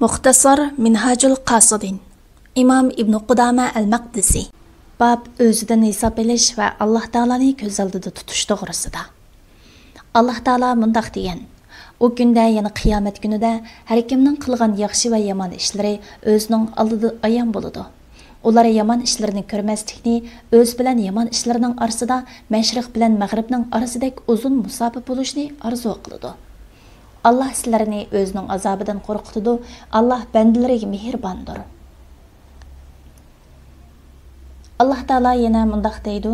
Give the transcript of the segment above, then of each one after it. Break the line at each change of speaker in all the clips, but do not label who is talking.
Muxtasar Minhajul Qasidin İmam İbn Qudama el-Maqdisi Bab özüdən hesab elish və Allah Taala'nı göz aldida tutish to'g'risida. Allah Taala mundaq degan: O kunda, yana qiyomat kunida har kimning qilgan yaxshi va yomon ishlari o'zining oldida ayon bo'ladi. Ular yomon ishlarini ko'rmaslikni, o'z bilan yomon ishlarining orasida mashriq bilan mag'ribning orasidek uzun musofa bo'lishni orzu qiladi. Allah sizlarni o'zining azobidan qo'rqitadi. Allah bandalariga mehribondir. Allah Taala yana mundaq deydi: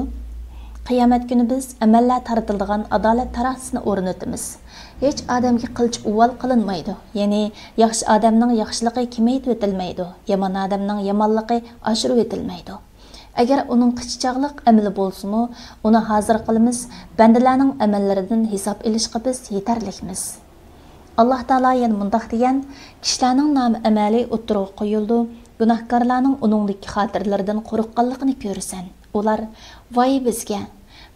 Qiyomat kuni biz amallar tartildigan adolat tarasini o'rnatamiz. Hech odamga qilch uval qilinmaydi. Ya'ni yaxshi odamning yaxshiligi kamayib o'tilmaydi, yomon odamning yomonligi oshirib o'tilmaydi. Agar uning qichchaqliq amali bo'lsa-mu, uni hozir qilamiz, bandalarning amallaridan hisob olishga biz yetarlikmiz. Allah Taala yana mundaq degan: Kishilarning nomi amali o'tirib qo'yildi. Gunohkorlarning uningdagi xotirlaridan qo'rqqanligini ko'rsan. Ular: "Voy bizga!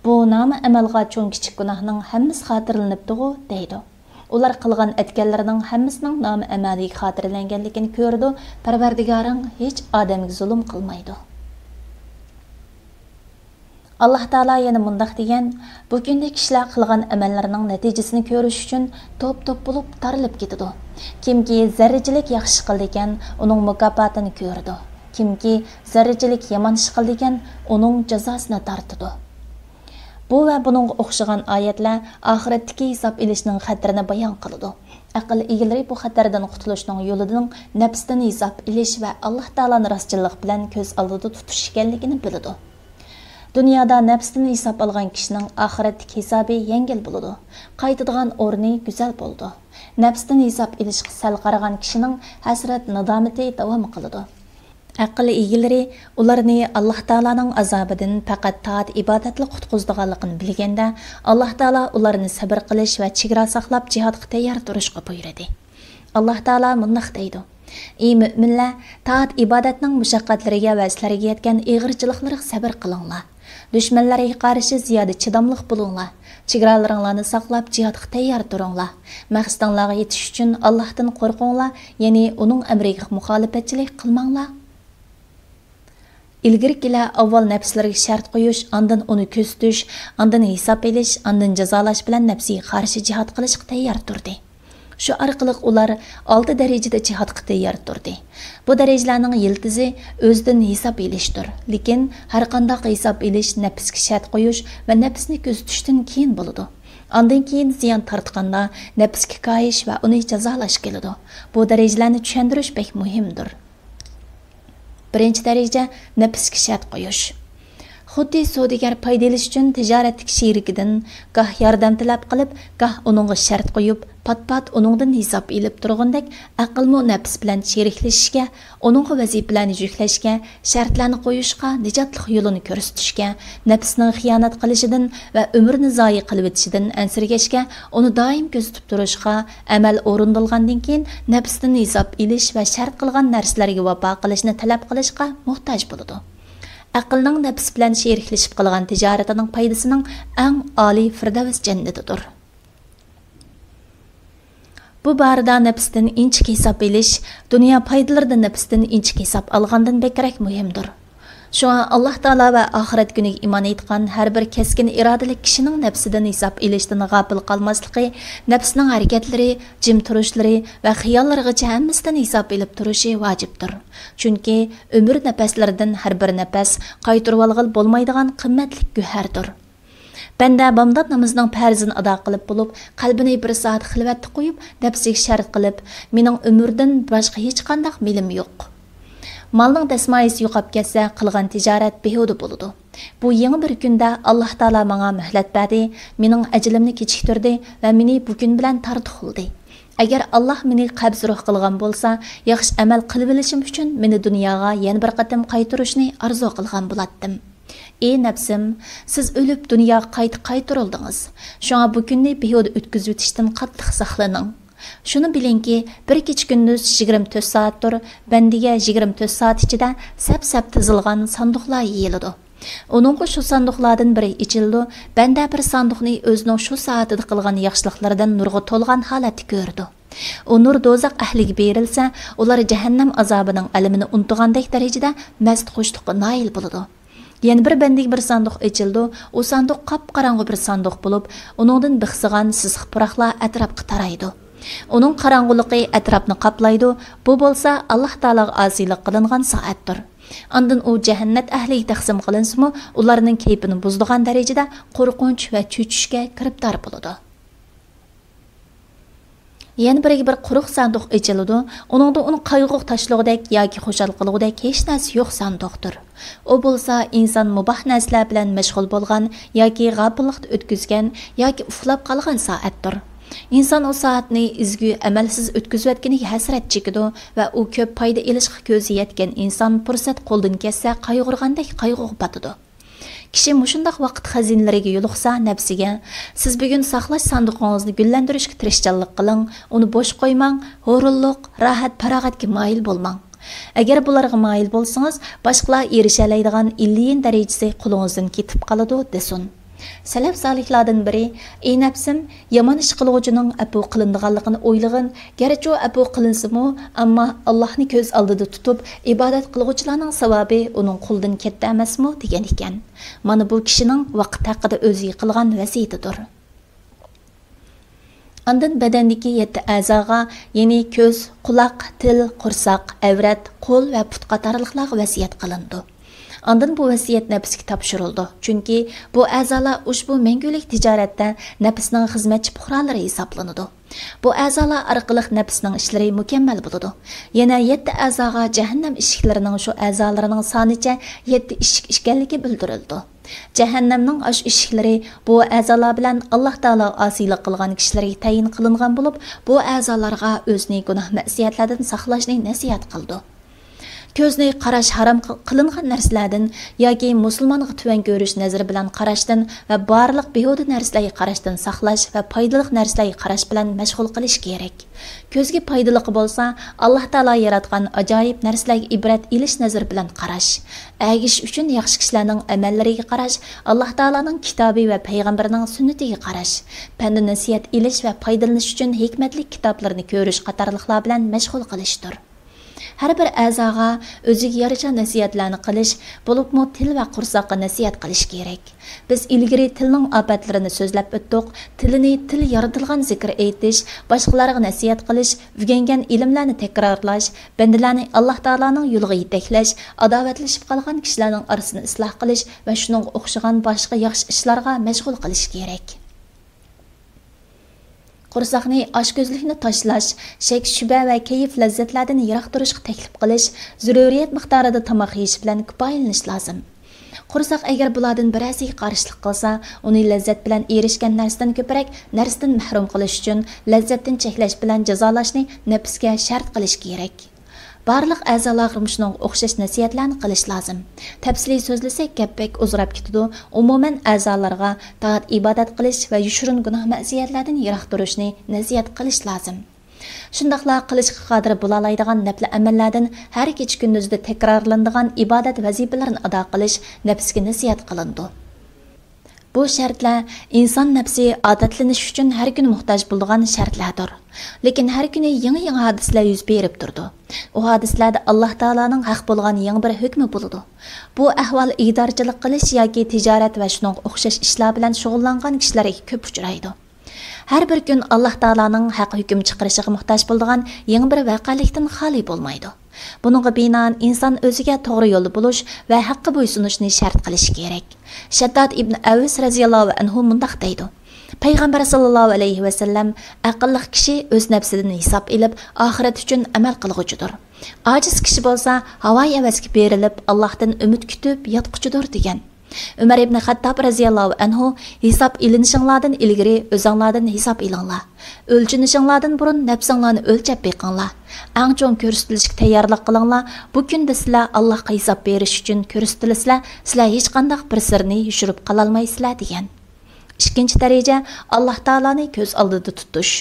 Bu nomi amalga cho'ng kichik gunohning hammasi xotirlanibdi-ku" deydi. Ular qilgan etganlarining hammasining nomi amaliga xotirlanganligini ko'rdi. Parvardigoring hech odamga zulm qilmaydi. Allah Taala yana mundaq degan: Bu kunda kishilar qilgan amallarining natijasini ko'rish uchun to'p-to'p bo'lib tarilib ketadi. Kimki zarrachilik yaxshi qildi ekan, uning mukofotini ko'rdi. Kimki zarrachilik yomon ish qildi ekan, uning jazosini tortadi. Bu va buningga o'xshagan oyatlar oxiratdagi hisob olishning xatarini bayon qiladi. Aql egalari bu xatardan qutulishning yo'lining nafsdan hisob olish va Alloh taolaning rostchilik bilan ko'z oldida tutish ekanligini biladi. Dunyoda nafsdan hisob olgan kishining oxiratdagi hisobi yengil bo'ladi. Qaytadigan o'rni go'zal bo'ldi. Nafsdan hisob olishga sal qaragan kishining hasrat nadomati davom qiladi. Aql egalari ularni Alloh taolaning azobidan faqat toat ibodatli qutqizdiganligini bilganda, Alloh taolo ularni sabr qilish va chegara saqlab jihodga tayyor turishga buyurdi. Alloh taolo mundaq deydi: Ey mu'minlar, toat ibodatning mushaqqatlariga va sizlarga yetgan ig'irchiliklarga sabr qilinglar. Düşmanlarga qarshi ziyoda chidamliq bo'linglar. Chegaralaringlarni saqlab jihodga tayyor turinglar. Maqsadinglarga yetish uchun Allohdan qo'rqinglar, ya'ni uning amriga muxolifatchilik qilmanglar. Ilgirkilar avval nafslarga shart qo'yish, ondan uni ko'zitish, ondan hisob elish, ondan jazolash bilan nafsiga qarshi jihod qilishga tayyor turdi. Shu orqali ular 6 darajada jihodga tayyor turdi. Bu darajalarning yildizi o'zidan hisob elishdir. Lekin har qanday hisob elish nafsga shart qo'yish va nafsni ko'zitishdan keyin bo'ladi. Ondan keyin ziyon tortganda nafsga qo'yish va uni jazolash keladi. Bu darajalarni tushuntirish bek muhimdir. Birinchi daraja nafsga shart qo'yish. Xuddi savdogar foydalanish uchun tijoratlik sherikidan goh yordam talab qilib, goh uningga shart qo'yib, pat-pat uningdan hisob elib turgandek, aqlmu nafs bilan sheriklashishga, uningga vazifalarni yuklashga, shartlarni qo'yishga, nijotlik yo'lini ko'rsatishga, nafsning xiyonat qilishidan va umrni zoyi qilib o'tishidan ansirgashga, uni doim kuzatib turishga, amal o'rindilgandan keyin nafsdan hisob elish va shart qilgan narsalarga vafo qilishni talab qilishga muhtoj bo'ladi. Aqlning nafs bilan sheriklashib qilgan tijoratining foydasining eng oliy firdavs jannatidir. Bu barada nafsdan inchik hisob elish, dunyo foydalaridan nafsdan inchik hisob olgandan bekrak muhimdir. Shunga Alloh taolo va oxirat kuniga iymon etgan har bir keskin irodali kishining nafsidan hisob elishdan g'afil qolmasligi, nafsning harakatlari, jim turishlari va xiyollarigacha hammasidan hisob elib turishi vojibdir. Chunki umr nafaslaridan har bir nafas qaytirib olg'il bo'lmaydigan qimmatli guhardir. Banda bomdod namozning farzini ado qilib bo'lib, qalbini bir soat xilvatda qo'yib, nafsiga shart qilib, mening umrdan boshqa hech qanday milim yo'q. Malning dasmoyisi yo'qab ketsa, qilgan tijorat behuda bo'ladi. Bu yangi bir kunda Alloh taolo menga muhlat berdi, mening ajlimni kechiktirdi va meni bu kun bilan tartixildi. Agar Alloh meni qabz ruh qilgan bo'lsa, yaxshi amal qilib olishim uchun meni dunyoga yana bir qatam qaytarishni arzu qilgan bo'latdim. Ey nafsim, siz o'lib dunyoga qaytirildingiz. Shunga bu kunni behuda o'tkazib o'tishdan qattiq saqlaning. Şunu bilingki, bir kecha kunduz 24 soatdir, bandiga 24 soat ichida sap-sap tizilgan sanduqlar yeyiladi. Onunğa şu sanduqlardan biri içildi, banda bir sanduqni o'zining shu soatida qilgan yaxshiliklaridan nurga to'lgan holatda ko'rdi. Onur dozaq ahliga berilsa, ular jahannam azobining alamini unutgandek darajada mast xushluqqa nail bo'ladi. Yana bir bandik bir sanduq ochildi. O sanduq qop-qorong'u bir sanduq bo'lib, uningdan bixsigan sisiq puroqlar atrofga taraydi. Uning qorong'uligi atrofni qoplaydi. Bu bo'lsa Alloh taologa osiylik qilingan soatdir. Ondan u jahannat ahliga taqsim qilinsa-mu, ularning kayfini buzdigan darajada qo'rqinch va cho'chishga kiribdor bo'ladi. Yana bir quruq sanduq ochiladi. Uningda uni qayg'u tashlug'idek yoki xushal qilug'idek hech narsa yo'q sanduqdir. U bo'lsa inson muboh narsalar bilan mashg'ul bo'lgan yoki g'afillikda o'tkazgan yoki uxlab qolgan soatdir. İnsan o soatni izgu amalsiz o'tkazayotganiga hasrat chekidi va u ko'p foyda olishga ko'zi yetgan inson fursat qo'ldan ketsa qayg'urgandek qayg'uga botadi. Kishi mushundaq vaqt xazinalariga yo'liqsa nafsiga, siz bugun saqlash sanduqingizni gullantirishga tirishchanlik qiling, uni bo'sh qo'ymang, hurulliq, rohat, farog'atga moyil bo'lmang. Agar bularga moyil bo'lsangiz, boshqalar erisha oladigan illiyin darajasi qo'lingizdan ketib qoladi desin. Salaf salihlardan biri, ey nafsim, yomon ish qiluvchining apu qilinganligini o'ylagin, garchi u apu qilinsa-mu, ammo Allohni ko'z oldida tutib, ibodat qiluvchilarning savobi uning qo'lidan ketdi emasmi degan ekan. Mana bu kishining vaqt haqida o'zi qilgan vasiyatidir. Ondan badandagi 7 a'zoga, ya'ni ko'z, quloq, til, qursoq, avrat, qo'l va put qatorliqlarga vasiyat qilindi. Ondan bu vasiyat nafsga topshirildi. Chunki bu a'zolar ushbu mangulik tijoratda nafsning xizmatchi puhralari hisoblanadi. Bu a'zolar orqali nafsning ishlari mukammal bo'ladi. Yana 7 a'zoga jahannam eshiklarining shu a'zolarining sonicha 7 eshik ekanligi bildirildi. Jahannamning ash eshiklari bu a'zolar bilan Alloh taolo osiylik qilgan kishilarga tayin qilingan bo'lib, bu a'zolarga o'zini gunoh ma'siyatlardan saqlashni nasihat qildi. Ko'zni qarash haram qilingan narsalardan yoki musulmonga tuvan ko'rish nazari bilan qarashdan va barliq behuda narsalarga qarashdan saqlash va foydali narsalarga qarash bilan mashg'ul qilish kerak. Ko'zga foydali bo'lsa, Alloh taolo yaratgan ajoyib narsalarga ibrat olish nazari bilan qarash. Agish uchun yaxshi kishilarning amallariga qarash, Alloh taoloning kitobi va payg'ambarining sunnatiga qarash, pand nasihat olish va foydalanish uchun hikmatli kitoblarni ko'rish qatorliqlar bilan mashg'ul qilishdir. Har bir a'zoga o'ziga yarasha nasihatlarni qilish, bo'libmi til va qursoqqa nasihat qilish kerak. Biz ilgari tilning ofatlarini so'zlab o'tdik. Tilini til yaratilgan zikr aytish, boshqalarga nasihat qilish, o'rgangan ilmlarni takrorlash, bandalarni Alloh taolaning yo'liga yetaklash, adovatlashib qolgan kishilarning orasini isloh qilish va shuning o'xshagan boshqa yaxshi ishlarga mashg'ul qilish kerak. Qursaqni oshko'zlikni tashlash, shak shuba va kayf lazzatlardan yiroq turishga taklif qilish, zaruriyat miqdorida tomoq yeyish bilan kifoyalanish lozim. Qursaq agar bulardan birasiga qarshilik qilsa, uni lazzat bilan erishgan narsadan ko'proq narsadan mahrum qilish uchun lazzatdan cheklash bilan jazolashni nafsga shart qilish kerak. Barliq a'zolarga shuning o'xshash nasihatlarni qilish lozim. Tafsiliy so'zlasak gapbek uzrab ketadi. Umuman a'zolarga taat ibodat qilish va yushurun gunoh ma'siyatlardan yiroq turishni nasihat qilish lozim. Shundaqla qilishga qodir bo'la oladigan nafl amallardan har kecha kunduzda takrorlanadigan ibodat vazifalarini ado qilish nafsga nasihat qilindi. Bu shartlar inson nafsi odatlanish uchun har kuni muhtoj bo'lgan shartlardir. Lekin har kuni yangi hadislar yuz berib turdi. U hadislarda Alloh taolaning haq bo'lgan yangi bir hukmi bo'ladi. Bu ahvol idorchilik qilish yoki tijorat va shuning o'xshash ishlar bilan shug'ullangan kishilarga ko'p uchraydi. Har bir kun Alloh taolaning haq hukm chiqarishiga muhtoj bo'lgan yangi bir voqelikdan xoli bo'lmaydi. Buningga binoan inson o'ziga to'g'ri yo'lda bo'lish va haqqa bo'ysunishni shart qilish kerak. Shaddod ibn Avis radhiyallohu anhu mundaq deydi: Payg'ambar sallallohu alayhi va sallam aqlli kishi o'z nafsidan hisob olib, oxirat uchun amal qilg'uchidir. Ojiz kishi bo'lsa, havo avazga berilib, Allohdan umid kutib yotquchidir degan. Umar ibn Xattob radhiyallohu anhu hisob ilinishinglardan ilgari o'zinglardan hisob ilinglar. O'lchinishinglardan burun nafsinglarni o'lchab beqinglar. Eng cho'ng ko'rsatilishga tayyorlik qilinglar. Bu kunda sizlar Allohga hisob berish uchun ko'rsatilisizlar, sizlar hech qanday bir sirni yushirib qala olmaysizlar degan. Ikkinchi daraja Alloh taoloni ko'z oldida tutish.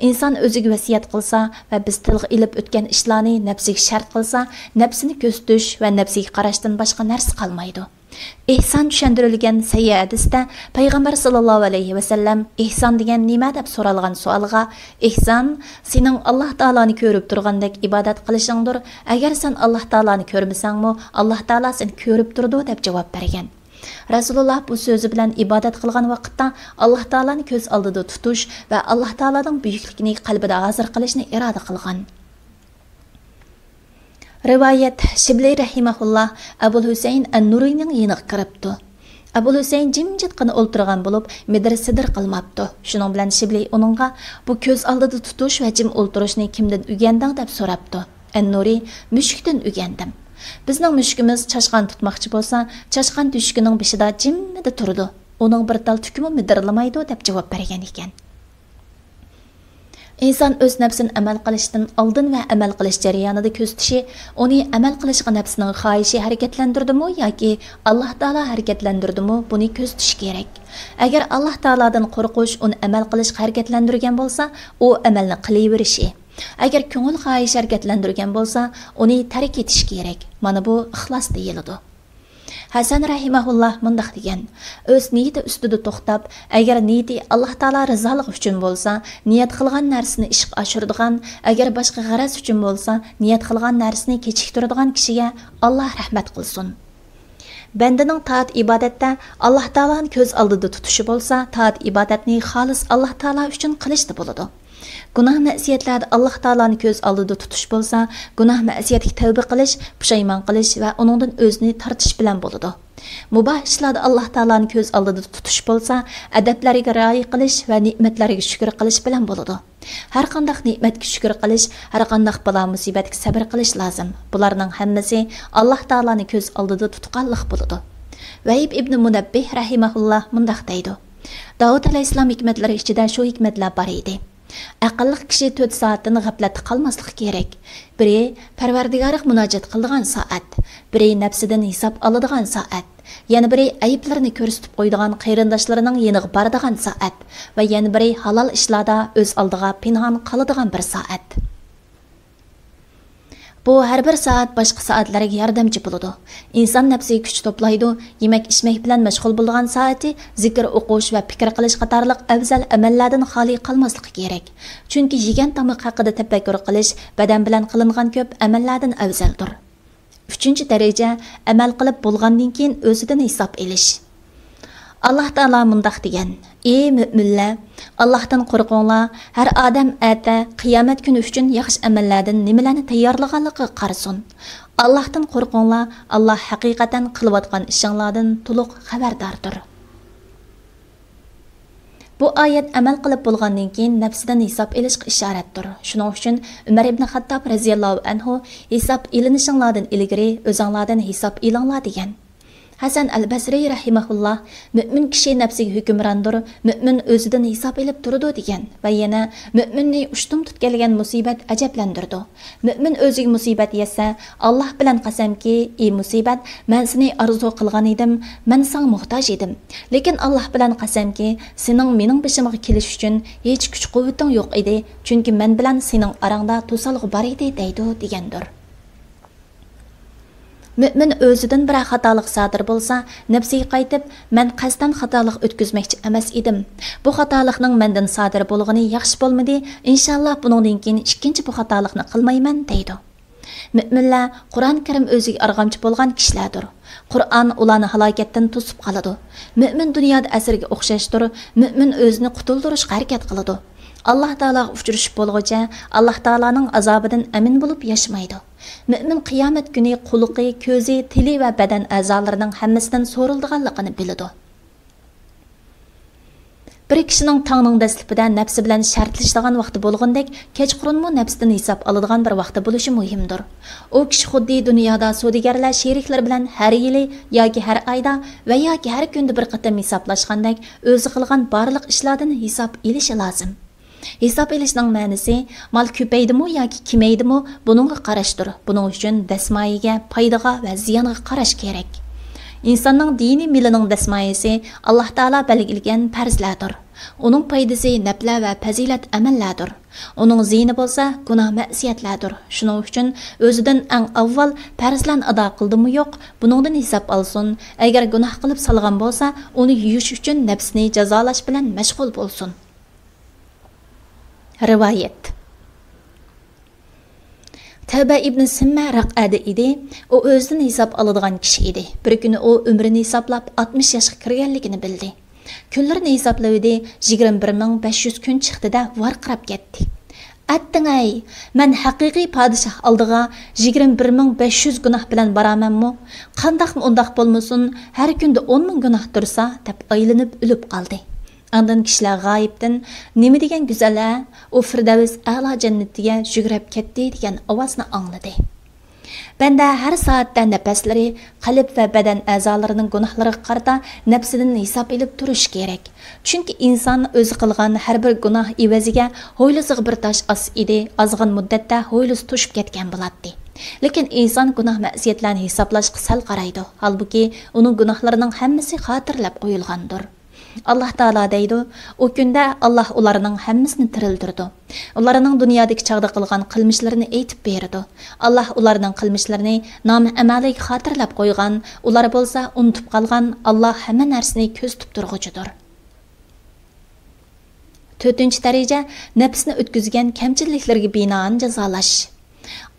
İnsan o'ziga vasiyat qilsa va biz tilga ilib o'tgan ishlarni nafsiga shart qilsa, nafsini ko'zitish va nafsiga qarashdan boshqa narsa qolmaydi. Ihson tushuntirilgan Sahih hadisda payg'ambar sallallohu alayhi vasallam ihson degan nima deb so'ralgan savolga ihson sening Alloh taoloni ko'rib turgandek ibodat qilishingdir. Agar sen Alloh taoloni ko'rmasangmi, Alloh taolo seni ko'rib turdi deb javob bergan. Rasululloh bu so'zi bilan ibodat qilgan vaqtda Alloh taoloni ko'z oldida tutish va Alloh taoloning buyukligini qalbida hozir qilishni iroda qilgan. Rivoyat Shibli rahimahulloh Abul Husayn an-Nuriyning yeniga kiribdi. Abul Husayn jimjitqina o'ltirgan bo'lib, midir-sidir qilmabdi. Shuning bilan Shibli uningga bu ko'z oldida tutish va jim o'ltirishni kimdan o'rganding deb so'rabdi. An-Nuriy mushukdan o'rgandim. Bizning mushukimiz chashqan tutmoqchi bo'lsa, chashqan tushkining beshida jimida turdi. Uning bir tal tukimi midirlamaydi deb javob bergan ekan. İnsan öz nafsini amal qilishdan oldin va amal qilish jarayonida ko'z tishi, uni amal qilishga nafsining xohishi harakatlantirdimi yoki Alloh taolo harakatlantirdimi, buni ko'z tish kerak. Agar Alloh taolodan qo'rqish uni amal qilishga harakatlantirgan bo'lsa, u amalni qilaverishi. Agar ko'ngil xohish harakatlantirgan bo'lsa, uni tark etish kerak. Mana bu ixlos deyiladi. Hasan rahimahulloh mundaq degan: o'z niyati ustida to'xtab, agar niyati Alloh taolo rizoligi uchun bo'lsa, niyat qilgan narsani ishga oshiradigan, agar boshqa g'araz uchun bo'lsa, niyat qilgan narsani kechiktiradigan kishiga Alloh rahmat qilsin. Bandaning taat ibodatda Alloh taoloni ko'z oldida tutishi bo'lsa, taat ibodatni xolis Alloh taolo uchun qilishdi bo'ladi. Gunoh ma'siyatlarda Alloh taoloni ko'z oldida tutish bo'lsa, gunoh ma'siyatga tavba qilish, pushaymon qilish va uningdan o'zini tortish bilan bo'ladi. Mubah ishlarda Alloh taoloni ko'z oldida tutish bo'lsa, adablarga rioya qilish va ne'matlarga shukr qilish bilan bo'ladi. Har qanday ne'matga shukr qilish, har qanday balo musibatga sabr qilish lozim. Bularning hammasi Alloh taoloni ko'z oldida tutganlik bo'ladi. Vahib ibn Munabbih rahimahulloh mundaq deydi: Davud alayhisalom hikmatlari ichida shu hikmatlar bor edi. Aqlli kishi 4 soatdan g'aflatda qolmasligi kerak. Biri Parvardigoriga munojat qiladigan soat, biri nafsidan hisob oladigan soat, yana biri ayblarini ko'rsatib qo'yadigan qarindoshlarining yeniga boradigan soat va yana biri halol ishlarda o'z oldiga pinhon qoladigan bir soat. Bu har bir soat boshqa soatlarga yordamchi bo'ladi. Inson nafsiga kuch to'playdi, yemak-ichmak bilan mashg'ul bo'lgan soati zikr o'qish va fikr qilish qatorliq afzal amallardan xoli qolmasligi kerak. Chunki yegan tomoq haqida tafakkur qilish badan bilan qilingan ko'p amallardan afzaldir. 3-daraja amal qilib bo'lgandan keyin o'zidan hisob elish. Alloh taolo mundaq degan: "Ey mu'minlar, Allohdan qo'rqinglar. Har odam ata qiyomat kuni uchun yaxshi amallardan nimalarni tayyorlaganligiga qarasin. Allohdan qo'rqinglar. Alloh haqiqatan qilayotgan ishinglardan to'liq xabardordir." Bu oyat amal qilib bo'lgandan keyin nafsidan hisob elishga ishoratdir. Shuning uchun Umar ibn Xattob radhiyallohu anhu hisob elinishinglardan ilgari o'zinglardan hisob elinglar degan. Hasan al-Basri rahimahulloh mu'min kishi nafsiga hukmrondir, mu'min o'zidan hisob elib turadi degan va yana mu'minni ushtum tutgangan musibat ajablantirdi. Mu'min o'ziga musibat yetsa, Alloh bilan qasamki, ey musibat, men seni arzu qilgan edim, men senga muhtoj edim. Lekin Alloh bilan qasamki, sening mening beshimga kelish uchun hech kuch-quvvating yo'q edi, chunki men bilan sening orangda to'salg'i bor edi deydi degandir. Mümin o'zidan bir xatolik sodir bo'lsa, nafsiga qaytib, men qasddan xatolik o'tkazmoqchi emas edim. Bu xatolikning mendan sodir bo'lgani yaxshi bo'lmadi. Inshaalloh buningdan keyin ikkinchi bu xatolikni qilmayman deydi. Müminlar Qur'on Karim o'ziga arg'amchi bo'lgan kishilardir. Qur'on ularni halokatdan to'sib qoladi. Mümin dunyoda asrga o'xshashdir. Mümin o'zini qutuldirishga harakat qiladi. Alloh taologa uchrashib bo'lguncha Alloh taoloning azobidan amin bo'lib yashamaydi. Mümin qiyomat kuni quluqi, ko'zi, tili va badan a'zolarining hammasidan so'rildiganligini biladi. Bir kishining tongning dastlabida nafsi bilan shartlashadigan vaqti bo'lgandek, kechqurunmi nafsidan hisob oladigan bir vaqti bo'lishi muhimdir. U kishi xuddi dunyoda savdogarlar sheriklar bilan har yili yoki har oyda va yoki har kunda bir qatam hisoblashgandek o'zi qilgan barliq ishlardan hisob olishi lozim. Hisob elishning ma'nosi mal ko'paydimi yoki kemaydimi buningga qarashdir. Buning uchun dasmoyiga, foydaga va ziyonga qarash kerak. İnsanның dini milining dasmoyisi Alloh taolo belgilagan farzlardir. Uning foydasi nafla va fazilat amallardir. Uning ziyni bo'lsa gunoh ma'siyatlardir. Shuning uchun o'zidan eng avval farzlarni ado qildimi yo'q, buningdan hisob olsin. Agar gunoh qilib salgan bo'lsa, uni yuyish uchun nafsini jazolash bilan mashg'ul bo'lsin. Rivoyat. Tavba ibn Simma raqada edi. U o'zidan hisob oladigan kishi edi. Bir kuni u umrini hisoblab 60 yoshga kirganligini bildi. Kunlarni hisoblaydi, 21500 kun chiqdi-da varqirab ketdi. Attingay, men haqiqiy podshoh oldiga 21500 gunoh bilan boramanmi? Qandaqmi undaq bo'lmasin, har kunda 10000 gunoh tursa, deb aylanib o'lib qoldi. Andan kishilar g'oyibdan nima degan go'zala, u Firdavs a'lo jannatiga yugurib ketdi degan ovozni angladi. Banda har soatda nafaslari, qalb va badan a'zolarining gunohlariga qarata nafsidan hisob olib turish kerak. Chunki inson o'zi qilgan har bir gunoh evaziga ho'ylasiga bir tosh os edi, ozg'in muddatda ho'ylasi to'shib ketgan bo'ladi. Lekin inson gunoh ma'siyatlarni hisoblashga sal qaraydi. Halbuki uning gunohlarining hammasi xotirlab qo'yilgandir. Allah Taala deydi, o kunda Allah ularning hammasini tirildirdi. Ularning dunyodagi chaqda qilgan qilmishlarini aytib berdi. Allah ularning qilmishlarini nomi amaliga xotirlab qo'ygan, ular bo'lsa unutib qolgan. Allah hamma narsani ko'z tutib turg'uchidir. 4-daraja nafsni o'tkazgan kamchiliklarga binoan jazolash.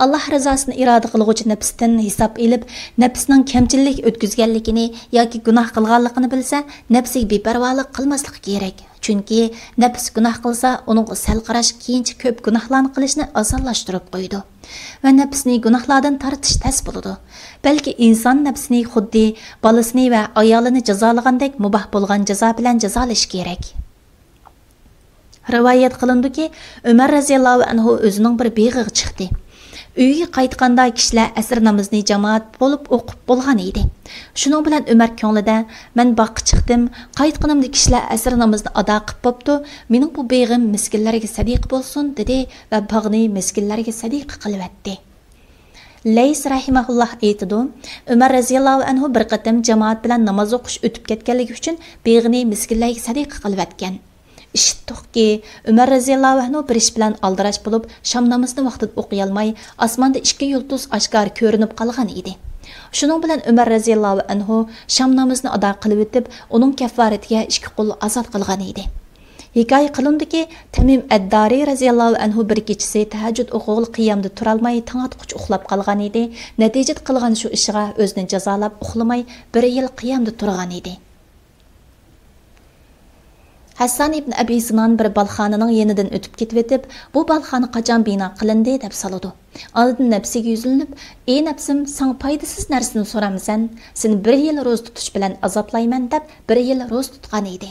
Allah rizosini iroda qiluvchi nafsdan hisob elib, nafsning kamchilik o'tkazganligini yoki gunoh qilganligini bilsa, nafsiga beparvolik qilmaslik kerak. Chunki nafs gunoh qilsa, uning sal qarash keyinchi ko'p gunohlarni qilishni osonlashtirib qo'ydi. Va nafsni gunohlardan tortish tas bo'ladi. Balki inson nafsini xuddi bolasini va ayolini jazolagandek muboh bo'lgan jazo bilan jazolash kerak. Rivoyat qilindiki, Umar roziyallohu anhu o'zining bir beg'iga chiqdi. Uyga qaytganda kishilar asr namozini jamoat bo'lib o'qib bo'lgan edi. Shuning bilan Umar ko'nglida, men boqqa chiqdim, qaytganimda kishilar asr namozini ado qilib bo'pti, mening bu beg'im miskinlarga sadiq bo'lsin dedi va bog'ni miskinlarga sadiq qilyapti. Lays rahimahulloh aytdi, Umar roziyallohu anhu bir qatam jamoat bilan namoz o'qish o'tib ketganligi uchun beg'ini miskinlarga sadiq qilyapgan. Ishitdikki, Umar roziyallohu anhu bir ish bilan aldirash bo'lib, shom namozini vaqtida o'qiy olmay, osmonda 2 yulduz oshkor ko'rinib qolgan edi. Shuning bilan Umar roziyallohu anhu shom namozini ado qilib o'tib, uning kafforatiga 2 qul ozod qilgan edi. Hikoya qilindiki, Tamim ad-Dari roziyallohu anhu bir kechasi tahajjud o'qig'il qiyamda tura olmay, tong'atquch uxlab qolgan edi. Natijada qilgan shu ishiga o'zini jazolab uxlamay 1 yil qiyamda turgan edi. Hassan ibn Abi Sinan bir balxonaning yenidan o'tib ketib, bu balxona qachon bino qilindi deb soladi. Oldin nafsiga yuzilinib, "Ey nafsim, sen foydasiz narsani so'ramsan, seni 1 yil ro'z tutish bilan azoblayman" deb 1 yil ro'z tutgan edi.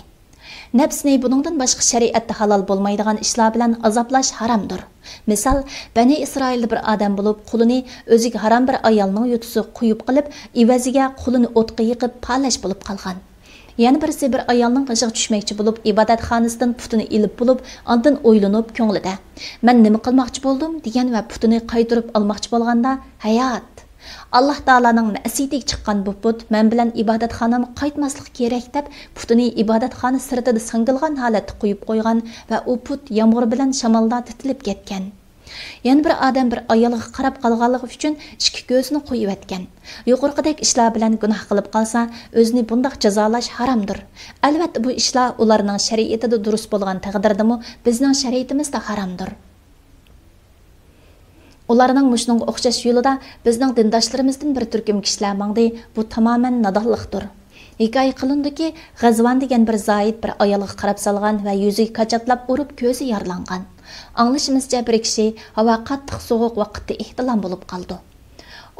Nafsni buningdan boshqa shariatda halol bo'lmaydigan ishlar bilan azoblash haromdir. Misol, Bani Isroilda bir odam bo'lib, qo'lini o'ziga harom bir ayolning yutusi qo'yib qilib, evaziga qo'lini o'tga yiqib palash bo'lib qolgan. Yana birisi bir ayolning qishiga tushmoqchi bo'lib, ibodatxonasidan putini ilib bo'lib, ondan o'ylanib ko'nglida, "Men nima qilmoqchi bo'ldim?" degan va putini qaytirib olmoqchi bo'lganda, "Hayot, Alloh taolaning ma'siyatiga chiqqan bu put men bilan ibodatxonamga qaytmaslik kerak" deb putini ibodatxona sirtida singilgan holatda qo'yib qo'ygan va u put yomg'ir bilan shamolda titilib ketgan. Yana bir odam bir ayolga qarab qolganligi uchun 2 ko'zini qo'yib atgan. Yuqorqidek ishlar bilan gunoh qilib qolsa, o'zini bundoq jazolash haromdir. Albatta bu ishlar ularning shariatida durust bo'lgan taqdirdami, bizning shariatimizda haromdir. Ularning mushunga o'xshash yo'lida bizning dindoshlarimizdan bir turkum kishilar mangdi, bu tamoman nodonlikdir. Hikoya qilindiki, G'azvan degan bir zoid bir ayolga qarab salgan va yuziga kachatlab urib ko'zi yaralangan. Anglashimizcha bir kishi havo qattiq sovuq vaqtda ehtilom bo'lib qoldi.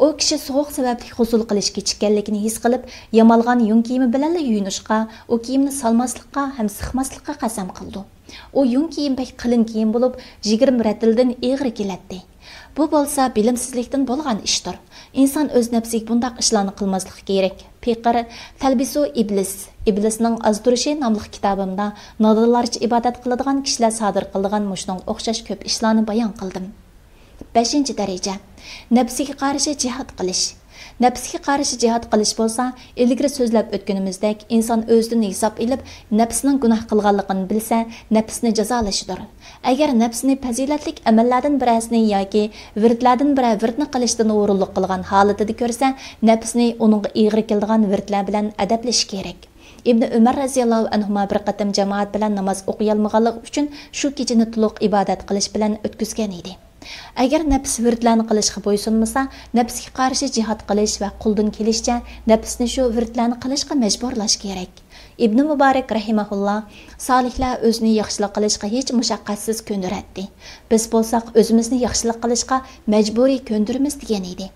O kishi sovuq sababli husul qilish kechikkanligini his qilib, yamalgan yung kiyimi bilan yuyinishga, o kiyimni salmaslikqa ham siqmaslikqa qasam qildi. O yung kiyim pek qalin kiyim bo'lib, 20 ratildan egri keladi. Bu bo'lsa bilimsizlikdan bo'lgan ishdir. İnson o'z nafsiga bundaq ishlarni qilmasligi kerak. Peqir Talbisu Iblisning azdurishi nomli kitobimda nodonlarcha ibodat qiladigan kishilar sodir qiladigan mushning o'xshash ko'p ishlarni bayon qildim. 5-daraja nafsiga qarshi jihad qilish. Nafsga qarshi jihad qilish bo'lsa, ilgari so'zlab o'tganimizdek, inson o'zidan hisob olib, nafsining gunoh qilganligini bilsa, nafsni jazolashidir. Agar nafsni fazilatlik amallardan birasini yoki virdlardan biri virdni qilishdan o'rinliq qilgan holatida ko'rsa, nafsni uningga ig'ir keladigan virdlar bilan adablash kerak. İbn Umar raziyallohu anhu bir qatam jamoat bilan namoz o'qiy olmaganligi uchun shu kechani to'liq ibodat qilish bilan o'tkazgan edi. Agar nafs virdlarni qilishga bo'ysunmasa, nafsga qarshi jihad qilish va quldan kelishcha nafsni shu virdlarni qilishga majburlash kerak. İbn Muborak rahimahulloh solihlar o'zini yaxshilik qilishga hech mushaqqatsiz ko'ndiratdi. Biz bo'lsak o'zimizni yaxshilik qilishga majburiy ko'ndirimiz degan edi.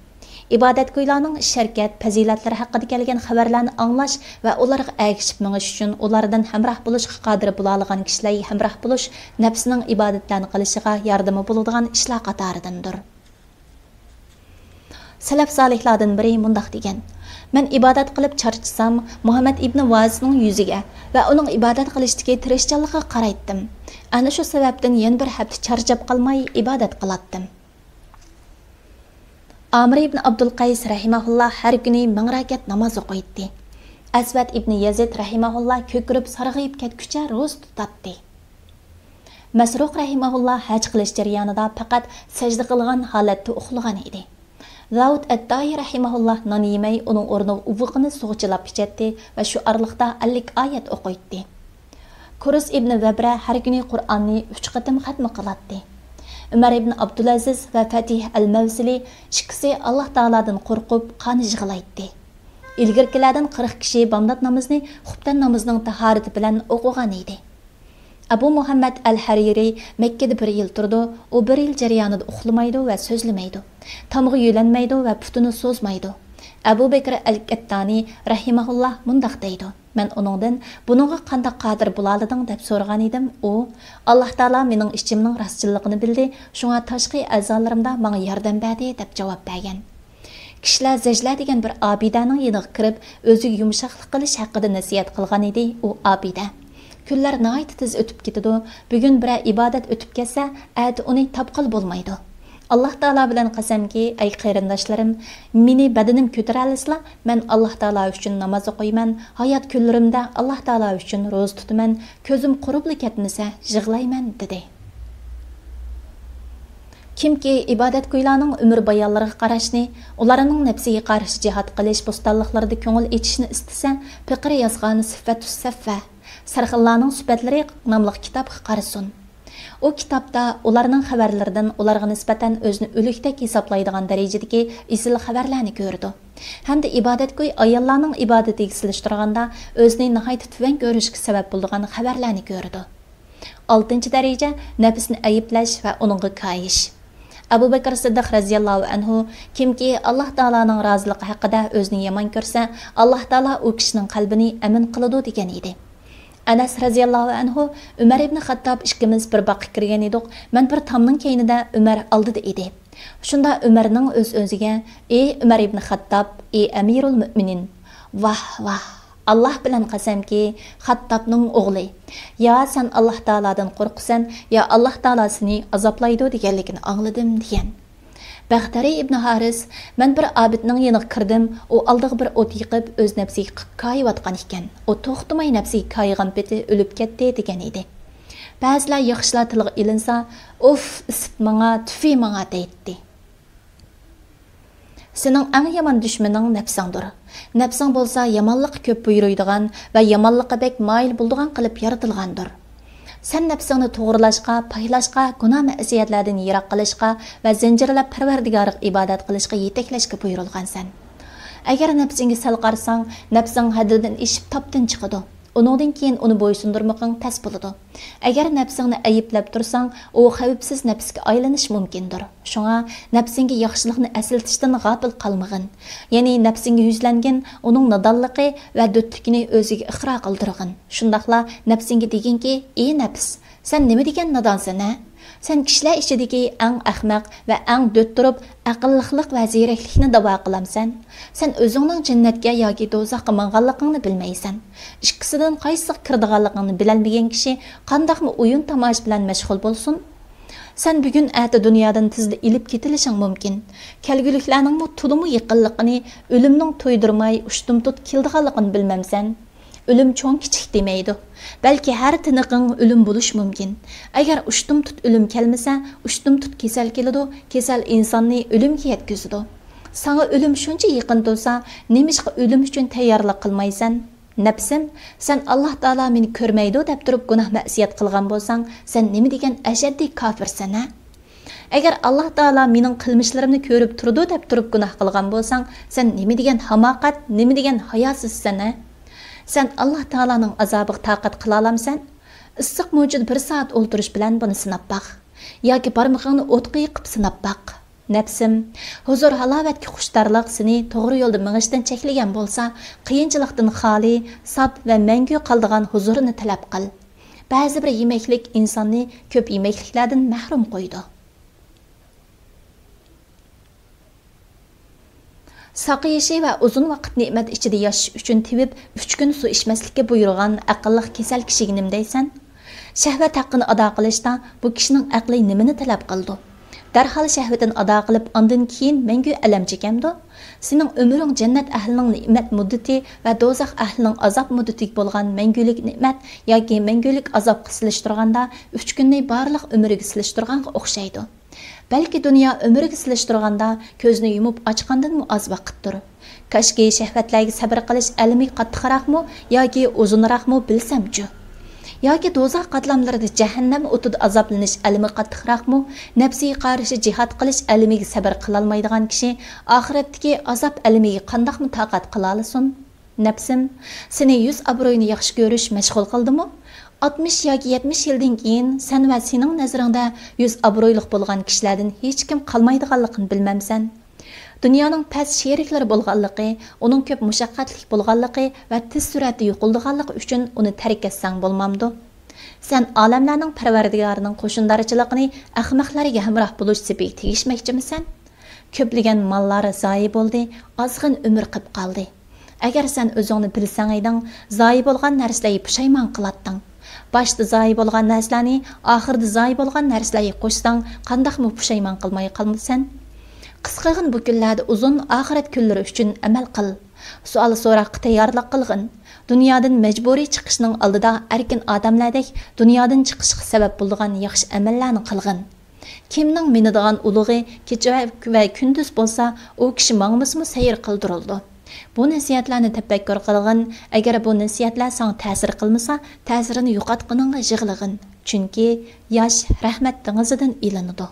İbadetgo'ylarning sharkat, fazilatlari haqida kelgan xabarlarni anglash va ularga ergishib minish uchun ulardan hamroh bo'lishga qodir bo'la olgan kishilarga hamroh bo'lish nafsining ibodatlarni qilishiga yordami bo'ladigan ishlar qatoridandir. Salaf solihlardan biri mundaq degan: "Men ibodat qilib charchsam, Muhammad ibn Vazning yuziga va uning ibodat qilishdagi tirishchanligiga qaraytdim. Ana shu sababdan yana bir hafta charchab qolmay ibodat qilatdim." Amr ibn Abdul Qays rahimahullah har kuni 1000 rakat namoz o'qiydi. Asvad ibn Yazid rahimahullah ko'kirib sarg'ayib ketguncha ro'z tutatdi. Masruq rahimahullah haj qilish jarayonida faqat sajda qilgan holatda uxlagan edi. Zavud at-Tayi rahimahullah non yemay uning o'rniga uvuqini sug'chilab ichadi va shu orliqda 50 oyat o'qiydi. Kurus ibn Vabra har kuni Qur'onni 3 qatim xatm qiladi. Umar ibn Abdulaziz va Fatih al-Mavsili ikkisi Alloh taoladan qo'rqib qon yig'laydi. Ilgirkilardan 40 kishi bomdod namozni xubtan namozining tahorati bilan o'qigan edi. Abu Muhammad al-Hariri Mekkada 1 yil turdi. U 1 yil jarayonida uxlamaydi va so'zlamaydi. Tamg'i yo'lanmaydi va putini so'zmaydi. Abu Bakr al-Qattani rahimahullah mundaq deydi: "Men uningdan buningga qanday qodir bo'lading deb so'ragan edim. U Alloh taolo mening ichimning rostchiligini bildi, shunga tashqi a'zolarimda menga yordam berdi" deb javob bergan. Kishilar Zajla degan bir obidaning yoniga kirib, o'ziga yumshoqlik qilish haqida nasihat qilgan edi. U obida: "Kunlar nihoyat tez o'tib ketadi. Bugun bir ibodat o'tib ketsa, ati uni topqil bo'lmaydi. Alloh taolo bilan qasamki, ay qarindoshlarim, meni badanim ko'tara olasizlar, men Alloh taolo uchun namoz o'qiyman, hayot kunlarimda Alloh taolo uchun ro'za tutaman, ko'zim quribli ketmasa, yig'layman" dedi. Kimki ibodatgo'ylarning umr bayonlariga qarashni, ularning nafsiga qarshi jihad qilish bo'stonliqlarida ko'ngil etishni istasa, fiqri yozgan Sifatus Saffa, Sarxillarning sifatlari nomli kitobga qarasin. O kitobda ularning xabarlaridan ularga nisbatan o'zini o'likdek hisoblaydigan darajadagi isil xabarlarni ko'rdi. Hamda ibodatgo'y ayollarning ibodatiga silishtirganda o'zini nihoyat tuvan ko'rishga sabab bo'lgan xabarlarni ko'rdi. 6-daraja nafsni ayiblash va uningga kayish. Abu Bakr Siddiq raziyallohu anhu kimki Alloh taolaning roziligi haqida o'zini yomon ko'rsa, Alloh taolo u kishining qalbini amin qiladi degan edi. Anas raziyallohu anhu Umar ibn Xattob ikkimiz bir boqqa kirgan edik. Men bir tomning keynida Umar oldida edi. Shunda Umarning o'z-o'ziga: "Ey Umar ibn Xattob, ey Amirul Mu'minin, vah vah, Alloh bilan qasamki, Xattobning o'g'li, yo sen Alloh taoladan qo'rqsan, yo Alloh taolo seni azoblaydi" deganligini angladim degan. Bag'dari ibn Haris: "Men bir abidning yoniga kirdim, u oldiga bir o't yiqib o'z nafsiga qayiyotgan ekan. U to'xtamay nafsiga qayigan peti o'lib ketdi" degan edi. Ba'zilar yaxshilar tilga ilinsa, "Uf, isib menga, tufi menga" deydi. Sening eng yomon dushmaning nafsingdir. Nafsing bo'lsa yomonlik ko'p buyuradigan va yomonlikqa bek moyil bo'ladigan qilib yaratilgandir. Sen nafsingni to'g'rilashga, paylashga, gunoh ma'siyatlardan yiroq qilishga va zanjirlab Parvardigorga ibodat qilishga yetaklashga buyurilgansan. Agar nafsingga sal qarsang, nafsing haddidan eshib topdan chiqadi. Uningdan keyin uni bo'ysundirmoqing tas bo'ladi. Agar nafsingni ayiblab tursang, u xavfsiz nafsga aylanish mumkindir. Shunga nafsingga yaxshilikni aslatishdan g'afil qolmag'in. Ya'ni nafsingga yuzlangan uning nodonligi va do'tligini o'ziga iqro qildirg'in. Shundaqla nafsingga deginki: "Ey nafs, sen nima degan nodonsan, ha? Sen kishilar ichidagi eng ahmaq va eng do't turib, aqlliqlik va ziyraklikni da'vo qilamsan. Sen o'zingning jannatga yoki do'zaxga manganligingni bilmaysan. Ikkisidan qaysi kirdiganligingni bilolmagan kishi qandaqmi o'yin tomosha bilan mashg'ul bo'lsin? Sen bugün әті dünyadan tizli ilip ketilişin mümkün. Kelgülüklerinin mu tulumu yıqıllıqını, ölümnün toydurmay, uştum tut kildiğalıqını bilmemsen. Ölüm çoğun kiçik demeydi. Belki her tınıqın ölüm buluş mümkün. Eğer uştum tut ölüm kelmese, uştum tut kesel kelidu, kesel insanını ölümge yetküzüdü. Sana ölüm şunca yıqın olsa, nemişki ölüm üçün tayyorlik qilmaysan? Nefsim, sen Allah Taala meni ko'rmaydi deb turib gunoh ma'siyat qilgan bo'lsang, sen nima degan ashaddiy kofirsan, ha? Agar Allah Taala mening qilmishlarimni ko'rib turdi deb turib gunoh qilgan bo'lsang, sen nima degan hamoqat, nima degan hayosizsan, ha? Sen Allah Taalaning azobiga taqat qila olamsan? Issiq mujid bir soat o'ltirish bilan buni sinab baq. Yoki barmog'ingni o'tqa yiqib sinab baq. Nefsim, huzur halovatga xushtarliq seni to'g'ri yo'lda mingishdan cheklagan bo'lsa, qiyinchilikdan xoli, sap va mangu qoldigan huzurni talab qil. Ba'zi bir yemeklik insonni ko'p yemekliklardan mahrum qo'ydi. Saqayishi va uzun vaqt ne'mat ichida yashash uchun tevib 3 kun suv ichmaslikka buyurgan aqlli kasal kishiga nima deysan? Shahvat haqqini ado qilishda bu kishining aqli nimani talab qildi? Darhol shahvatini ado qilib, ondan keyin mangu alam chekamdi. Sening umring jannat ahlining ne'mat muddati va do'zax ahlining azob muddatiga bo'lgan mangulik ne'mat yoki mangulik azob qisilishtirganda 3 kunni barliq umriga silishtirganga o'xshaydi. Balki dunyo umriga silishtirganda ko'zni yumib ochgandan az vaqtdir. Kashki shahvatlarga sabr qilish alimi qattiqroqmi yoki uzunroqmi bilsamchu. Yoki do'zax qatlamlarida jahannam o'tida azoblanish alimi qattiqroqmi, nafsiga qarshi jihad qilish alimiga sabr qila olmaydigan kishi oxiratdagi azob alimiga qandoqmi taqat qila olsin? Nafsim, seni 100 obro'yni yaxshi ko'rish mashg'ul qildimi? 60 yoki 70 yildan keyin sen va sening nazaringda 100 obro'yliq bo'lgan kishilardan hech kim qolmaydiganligini bilmamsan. Dunyoning past sheriklari bo'lganligi, uning ko'p mushaqqatli bo'lganligi va tez suratda yo'qolganligi uchun uni tark etsang bo'lmamdi. Sen olamlarning parvardigorining qo'shindorchiligini ahmoqlarga hamroh bo'lish sibiga tegishmoqchimisan? Ko'plagan mollari zoyi bo'ldi, ozg'in umr qilib qoldi. Agar sen o'zingni bilsang eding, zoyi bo'lgan narsalarga pushaymon qilatding. Başda zoyi bo'lgan narsalarni, oxirda zoyi bo'lgan narsalarga qo'shsang, qandoqmi pushaymon qilmay qolmasan? Qisqag'in bu kunlarda uzun oxirat kunlari uchun amal qil. Savol so'roqqa tayyorlik qilgin. Dunyodan majburiy chiqishning oldida erkin odamlardek dunyodan chiqishga sabab bo'lgan yaxshi amallarni qilgin. Kimning minadigan ulug'i kecha va kunduz bo'lsa, u kishi mangmismi sayr qildirildi. Bu nasihatlarni tafakkur qilgin. Agar bu nasihatlar sana ta'sir qilmasa, ta'sirini yo'qotqiningga yig'lig'in. Chunki yosh rahmat dengizidan ilinadi.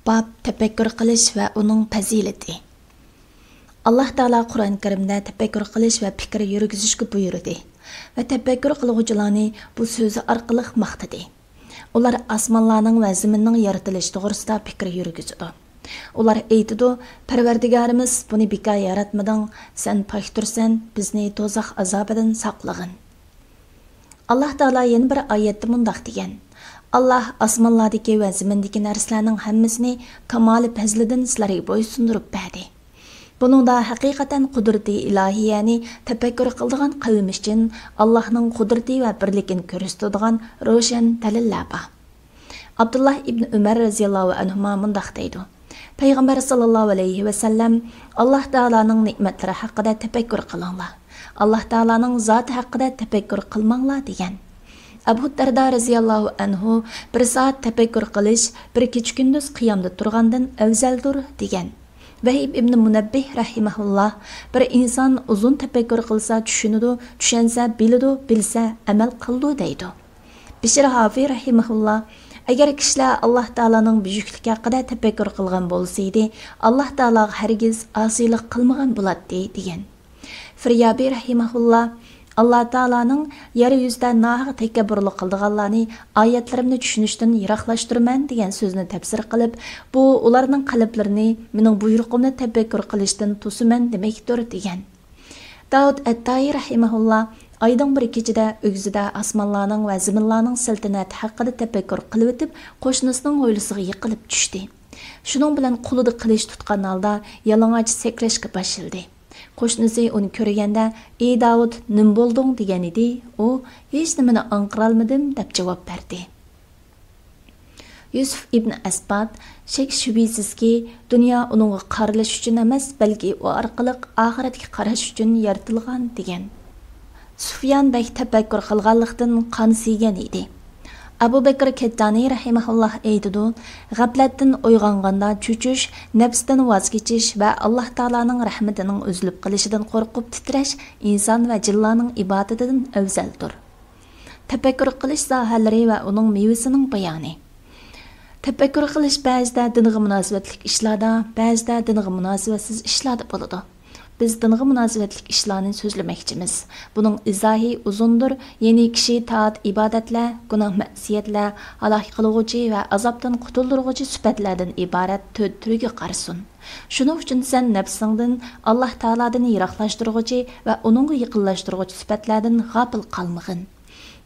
Bab tafakkur qilish va uning fazilati. Alloh taolo Qur'on Karimda tafakkur qilish va fikr yurgizishga buyurdi va tafakkur qiluvchilarni bu so'zi orqali maqtadi. Ular osmonlarning va zaminning yaratilishi to'g'risida fikr yurgizdi. Ular aytdi: "Parvardigorimiz buni bekor yaratmading, sen poktursan, bizni do'zax azobidan saqlag'in." Alloh taolo yana bir oyatda mundaq degan: Allah osmonlardagi va zamindagi narsalarning hammasini kamoli fazlidan sizlarga bo'ysundirib berdi. Buningda haqiqatan qudrati ilohiyani tafakkur qiladigan qavm uchun Allohning qudrati va birligini ko'rsatadigan ro'shan dalillar bor. Abdullah ibn Umar roziyallohu anhu mundaq deydi: Payg'ambar sallallohu alayhi va sallam Alloh taolaning ne'matlari haqida tafakkur qilinglar. Alloh taolaning zoti haqida tafakkur qilmanglar degan. Abu Darda roziyallohu anhu bir soat tafakkur qilish bir kecha kunduz qiyomda turgandan afzaldir degan. Vahib ibn Munabbih rahimahulloh bir inson uzun tafakkur qilsa tushunadi, tushunsa biladi, bilsa amal qiladi deydi. Bishr Hafiy rahimahulloh agar kishilar Alloh taolaning buyukligi haqida tafakkur qilgan bo'lsa edi, Alloh taolo hargiz osiylik qilmagan bo'ladi degan. Firyabi rahimahulloh Allah Taala'nın yer yüzdə nahıq təkəbbürlük qıldığanlarını ayətlərimni düşünüşdən yıraqlaşdırman degan sözünü təfsir qilib, bu ularning qalblarini mening buyruqimni tafakkur qilishdan to'siman deməkdir degan. Davud at-Tayi rahimahullah aydan bir kechida o'g'zida osmonlarning va zaminlarning saltanati haqida tafakkur qilib o'tib, qo'shnisining hovlisiga yiqilib tushdi. Shuning bilan qo'lida qilich tutgan holda yalang'och sakrashga boshladi. Qo'shnisi uni ko'rganda, "Ey Davud, nim bo'lding?" degan edi. U "Hech nimani anqirolmadim" deb javob berdi. Yusuf ibn Asbad shek shubhisizki, dunyo uningga qaralish uchun emas, balki u orqali oxiratga qarash uchun yaratilgan degan. Sufyan bek tafakkur qilganlikdan qon siygan edi. Abu Bakr Kettani rahimahulloh aytadi, g'aflatdan uyg'onganda cho'chish, nafsdan voz kechish va Alloh taolaning rahmatining uzilib qolishidan qo'rqib titrash inson va jinlarning ibodatidan afzaldir. Tafakkur qilish sohalari va uning mevasining bayoni. Tafakkur qilish ba'zida dinga munosabatli ishlarda, ba'zida dinga munosabatsiz ishlarda bo'ladi. Biz dinga munosabatli ishlarni so'zlamoqchimiz. Buning izohi uzundir, ya'ni kishi taat ibodatlar, gunoh ma'siyatlar, halok qiluvchi va azobdan qutuldiruvchi sifatlardan iborat 4 turga qarasin. Shuning uchun sen nafsingdan Alloh taoladan yiroqlashtiruvchi va uningga yaqinlashtiruvchi sifatlardan g'afil qolmag'in.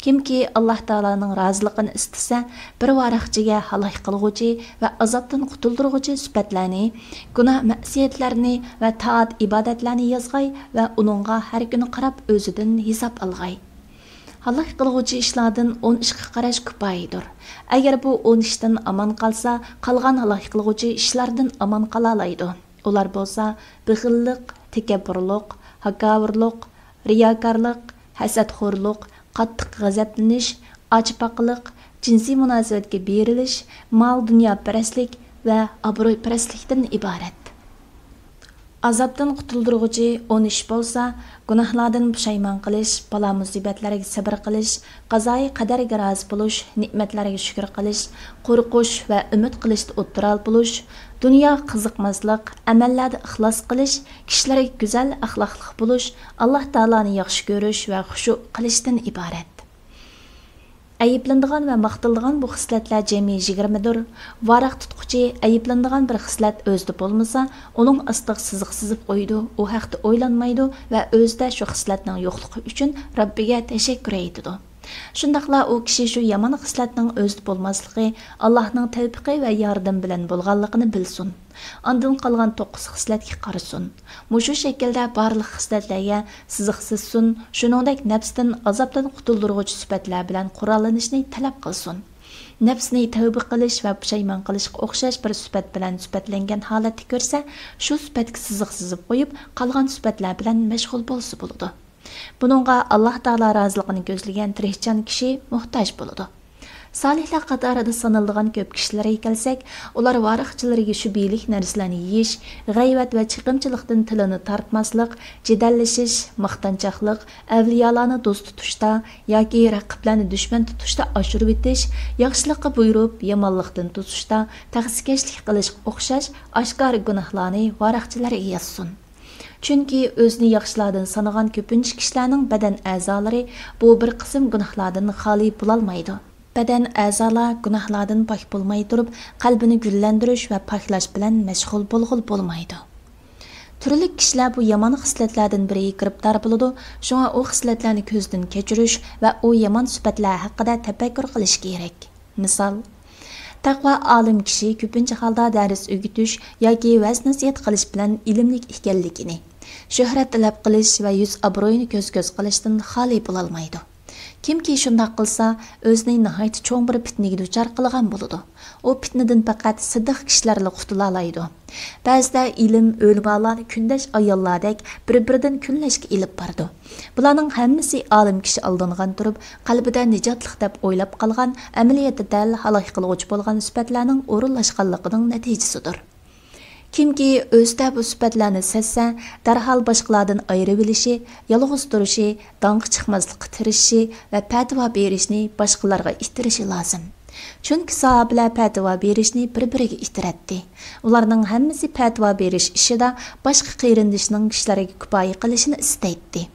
Kimki Alloh taolaning roziligini istasa, bir varaqchiga halok qiluvchi va azobdan qutuldiruvchi sifatlarni, gunoh ma'siyatlarni va taat ibodatlarni yozg'ay va uningga har kuni qarab o'zidan hisob olg'ay. Halok qiluvchi ishlardan 10 ishga qarash kifoyadir. Agar bu 10 ishdan aman qolsa, qolgan halok qiluvchi ishlardan aman qola oladi. Ular bo'lsa, bixillik, takabburlik, hakavorlik, riyokorlik, hasadxo'rlik, qattiq g'azablanish, ochpaqliq, jinsiy munosabatga berilish, mol dunyoparastlik va obro'yparastlikdan iborat. Azobdan qutuldiruvchi 10 ish bo'lsa, gunohlardan pushaymon qilish, balo musibatlarga sabr qilish, qazoyi qadarga rozi bo'lish, ne'matlarga shukr qilish, qo'rqish va umid qilishda o'ttiral bo'lish, dunyo qiziqmaslik, amallarda ixlos qilish, kishilarga go'zal axloqli bo'lish, Alloh taoloni yaxshi ko'rish va xushu qilishdan iborat. Ayıplanadigan va maqtiladigan bu xislatlar jami 20dir. Varaq tutquchi ayıplanadigan bir xislat o'zida bo'lmasa, uning ostiga siziq sizib qo'ydi. U haqda o'ylanmaydi va o'zida shu xislatning yo'qligi uchun Robbiga tashakkur aytadi. Shundaqla u kishi shu yomon xislatning o'zida bo'lmasligi, Allohning tavfiqi va yordam bilan bo'lganligini bilsin. Ondan qolgan 9 xislatga qarasin. Mushu shaklda barliq xislatlarga siziqsizsin, shuningdek nafsdan azobdan qutuldiruvchi sifatlar bilan qurollanishni talab qilsin. Nafsni tavba qilish va pushaymon qilishga o'xshash bir sifat bilan sifatlangan holatni ko'rsa, shu sifatga siziqsizib qo'yib, qolgan sifatlar bilan mashg'ul bo'lsa bo'ladi. Buningga Alloh taolo roziligini ko'zlagan tirikchan kishi muhtoj bo'ladi. Salihlar qatorida sanaladigan ko'p kishilarga kelsak, ular variqchilarga shubhali narsalarni yeyish, g'ayvat va chiqimchilikdan tilini tortmaslik, jidallashish, maqtanchoqlik, avliyolarni do'st tutishda yoki raqiblarni dushman tutishda oshirib etish, yaxshilikqa buyurib, yomonlikdan tutishda taqsikashlik qilishga o'xshash oshkor gunohlarni variqchilarga yozsin. Chunki o'zini yaxshilardan sanagan ko'pincha kishilarning badan a'zolari bu bir qism gunohlardan xoli bo'lolmaydi. Badan a'zolar gunohlardan pok bo'lmay turib, qalbini gullantirish va poklash bilan mashg'ul bo'lmaydi. Turli kishilar bu yomon xislatlardan biriga giribdor bo'ladi. Shunga u xislatlarni ko'zdan kechirish va u yomon sifatlar haqida tafakkur qilish kerak. Misol, taqvo olim kishi ko'pincha holda dars o'gitish yoki vaz-nasihat qilish bilan ilmli ekanligini, shuhrat talab qilish va yuz obro'yini ko'z qilishdan xoli bo'lolmaydi. Kimki shunday qilsa, o'zini nihoyat cho'ng bir fitnaga duchor qilgan bo'ladi. U fitnadan faqat siddiq kishilarla qutula oladi. Ba'zida ilm o'lmalarni kundash ayollardek bir-biridan kunlashga ilib bordi. Bularning hammasi olim kishi aldangan turib, qalbida nijotlik deb o'ylab qolgan, amaliyotda halok qiluvchi bo'lgan sifatlarning o'rinlashganligining natijasidir. Kimki o'zida bu sifatlarni sezsa, darhol boshqalardan ayirib olishi, yolg'iz turishi, dong'i chiqmaslikka tirishishi va fatvo berishni boshqalarga ittirishi lozim. Chunki sahobalar fatvo berishni bir-biriga ittiratdi. Ularning hammasi fatvo berish ishida boshqa qirindishning kishilarga kifoya qilishini istaydi.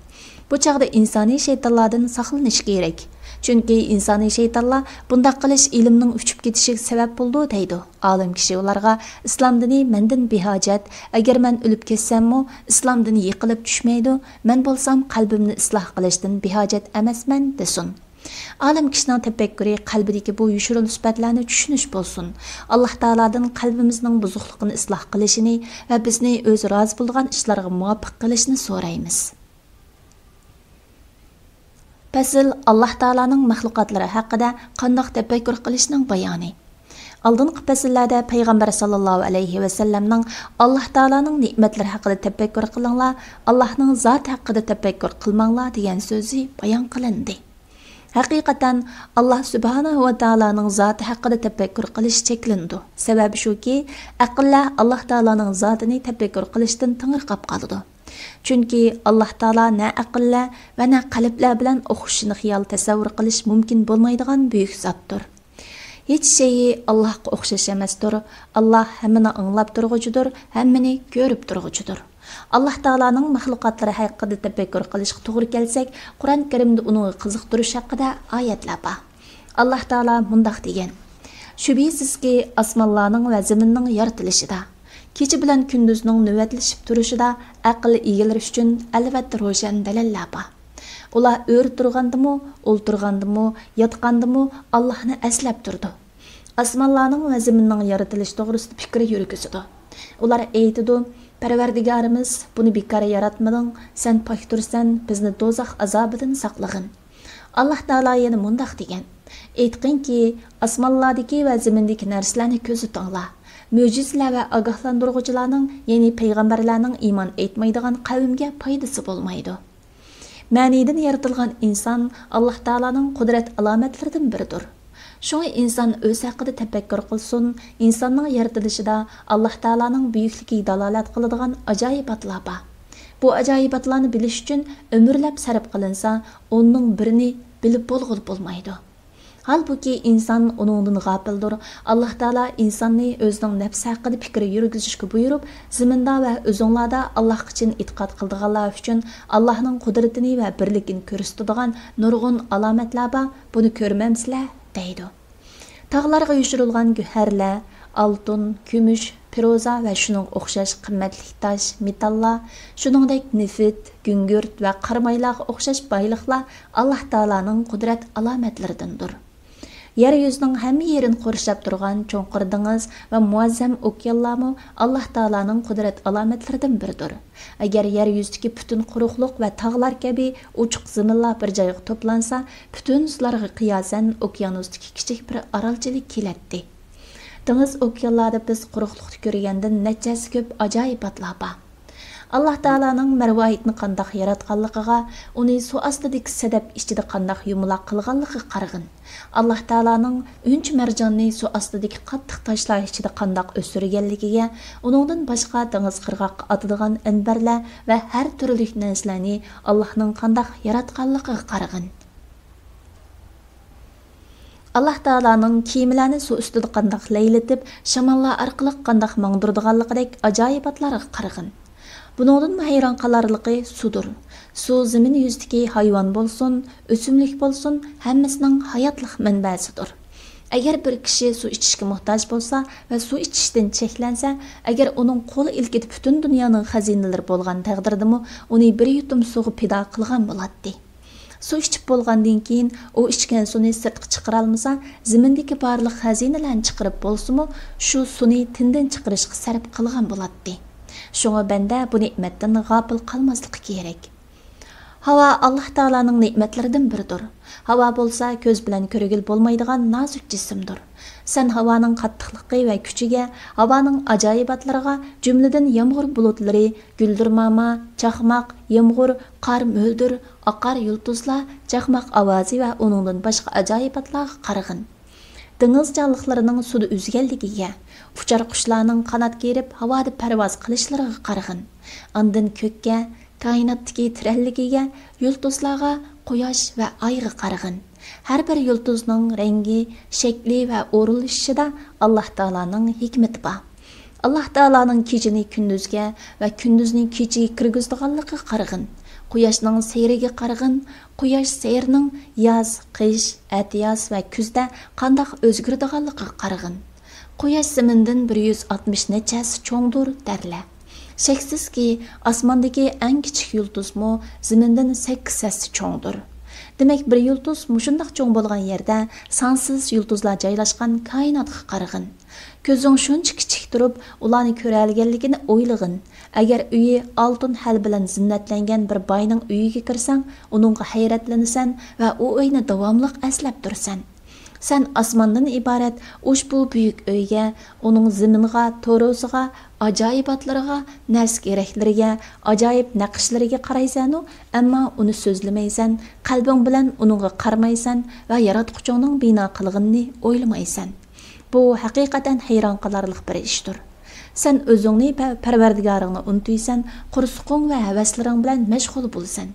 Bu chaqda insoniy shaytonlardan saqlanish kerak. Chunki insoniy shaytonlar bunday qilish ilmning uchib ketishiga sabab bo'ldi deydi. Olim kishi ularga islom dini mendan behojat, agar men o'lib ketsam-mu, islom dini yiqilib tushmaydi, men bo'lsam qalbimni isloh qilishdan behojat emasman desin. Alim kishining tafakkuri qalbidagi bu yushurul sifatlarni tushunish bo'lsin. Alloh taoladan qalbimizning buzuqligini isloh qilishini va bizni o'zi rozi bo'lgan ishlarga muvofiq qilishni so'raymiz. Fasl Alloh taolaning mahluqotlari haqida qanday tafakkur qilishning bayoni. Алдыңғы пәсілләрдә Пайғамбар саллаллаху алейхи ва салламның Аллаһ Тааланың неъмәтләре хакында тәфәккур кылыңлар, Аллаһның зат хакында тәфәккур кылмаңлар дигән сүзе баян кылынды. Хакыйкатан Аллаһ Субханаһу ва Тааланың заты хакында тәфәккур кылыш чекләнде. Сәбәбе шуки, ақыллар Аллаһ Тааланың затын тәфәккур кылыштан тыңырқап калды. Чөнки Аллаһ Таала нә ақыллар ва нә қалблар белән охшышны хыял тәсәввүр кылыш мөмкин булмайдыган бүйек заттыр. Hiç şeyi Allah'a o'xshash emasdir. Allah hammani anglab turg'uchidir, hammani ko'rib turg'uchidir. Alloh taolaning mahluqotlari haqida tafakkur qilishga to'g'ri kelsak, Qur'on Karimda uni qiziqtirish haqida oyatlar bor. Alloh taolo mundaq degan: Shubhisizki osmonlarning va zaminning yaratilishida, kecha bilan kunduzning navbatlashib turishida aql egalari uchun albatta ro'shan dalillar bor. Ular o'rib turgandimi, o'ltirgandimi, yotgandimi Allohni aslab turdi. Osmonlarning va zaminning yaratilishi to'g'risida fikr yurgizdi. Ular aytdi: Parvardigorimiz, buni bekor yaratmading, sen poktursan, bizni do'zax azobidan saqlag'in. Alloh taolo yana mundaq degan: Aytqinki, osmonlardagi va zamindagi narsalarni ko'zitinglar. Mo'jizalar va ogohlantiruvchilarning, ya'ni payg'ambarlarning iymon etmaydigan qavmga foydasi bo'lmaydi. Ma'nidan yaratilgan inson Alloh taolaning qudrat alomatlaridan biridir. Şoňa insan öz haqida tafakkur qilsin, insonning yaratilishida Alloh taolaning buyukligiga dalolat qiladigan ajoyibotlar bor. Bu ajoyibotlarni bilish uchun umrlab sarf qilinsa, onun birini bilib bo'lmaydi. Halbuki inson uningdan g'afildir. Alloh taolo insonni o'zining nafsi haqida fikr yurgizishga buyurib, zaminda va o'zinglarda Alloh uchun e'tiqod qildiganlar uchun Allohning qudratini va birligini ko'rsatadigan nurg'un alomatlar bor. Buni ko'rmamsizlar deydi. Tağlarga yushirilgan guharlar, altun, kumush, piroza va shuning o'xshash qimmatli tosh, metallar, shuningdek nefit, gungurt va qarmaylarga o'xshash boyliqlar Alloh taolaning qudrat alomatlaridandir. Yer yuzining hamma yerini qurshab turgan cho'nqir dengiz va muazzam okeanlarmi Alloh taolaning qudrat alomatlaridan biridir. Agar yer yuzidagi butun quruqliq va tog'lar kabi ochiq zaminlar bir joyga to'plansa, butun suvlarga qiyosan okeanusdagi kichik bir orolchilik keladi. Dengiz okeanlarda biz quruqlikni ko'rgandan nechasi ko'p ajoyibotlar bor. Alloh taolaning marvoyitni qandoq yaratganligiga, uni suv ostidagi sadab ichida qandoq yumaloq qilganligiga qarag'in. Alloh taolaning unch marjonni suv ostidagi qattiq toshlar ichida qandoq o'stirganligiga, uningdan boshqa dengiz qirg'oqqa otadigan anbarlar va har turli narsalarni Allohning qandoq yaratganligiga qarag'in. Alloh taolaning kiyimlarni suv ustida qandoq laylatib, shamollar orqali qandoq mangdirdiganligidek ajoyibotlarga qarag'in. Buningdan hayron qolarligi sudur. Suv zamin yuzidagi hayvon bo'lsin, o'simlik bo'lsin, hammasining hayotlik manbasidir. Agar bir kishi suv ichishga muhtoj bo'lsa va suv ichishdan cheklansa, agar uning qo'li ilkida butun dunyoning xazinalari bo'lgan taqdirdami, uni bir yutum suvga fido qilgan bo'ladi. Suv ichib bo'lgandan keyin u ichgan suvni sirtqa chiqara olmasa, zamindagi barliq xazinalarni chiqarib bo'lsa-mu, shu suvni tindan chiqarishga sarf qilgan bo'ladi. Şoňa bende bu nimetden gafil kalmazlık gerek. Hava Allah Taala'nın nimetlerinden biridir. Hava bolsa köz bilen körügül bolmaydigan nazik cisimdir. Sen havanın qattiqlığı ve küçüge, havanın ajayibatlarına cümleden yağmur bulutları, güldürmama, çakmak, yağmur, qar möldür, aqar yıldızlar, çakmak avazi ve onundan başka ajayibatlarga qaragın. Dengiz canlıqlarının suda üzgelligiga, uçar qushlarning qanot gerib havoda parvoz qilishlariga qarag'in. Ondan ko'kka, koinotdagi tiralligiga, yulduzlarga, quyosh va oyga qarag'in. Har bir yulduzning rangi, shakli va o'rilishida Alloh taolaning hikmati bor. Alloh taolaning kechini kunduzga va kunduzni kechiga kirgizdiganligiga qarag'in. Quyoshning seyriga qarag'in. Quyosh seyrining yoz, qish, atyoz va kuzda qandoq o'zgaradiganligiga qarag'in. Quyosh zamindan 160 nechasi cho'ngdir derlar. Shaksizki, osmondagi eng kichik yulduzmi zamindan 8 cho'ngdir. Demek bir yulduz muşundaq çoğun bolgan yerde sansız yulduzlar joylashgan koinotga qarag'in. Ko'zing shuncha kichik turib, ularni ko'ralganligini o'ylag'in. Agar uyi oltin hal bilan zinnatlangan bir boyning uyiga kirsang, uningga hayratlanasan va u uyni davomli aslab tursan. Sen osmondan iborat ushbu buyuk uyga, uning ziminga, to'rosiga, ajoyibotlariga, narsa keraklariga, ajoyib naqshlariga qaraysan, ammo uni so'zlamaysan, qalbing bilan uningga qarmaysan va yaratquchingning bino qilganini o'ylamaysan. Bu haqiqatan hayron qolarlik bir ishdir. Sen o'zingni Parvardigoringni unutuysan, qursuqing va havaslaring bilan mashg'ul bo'lsan.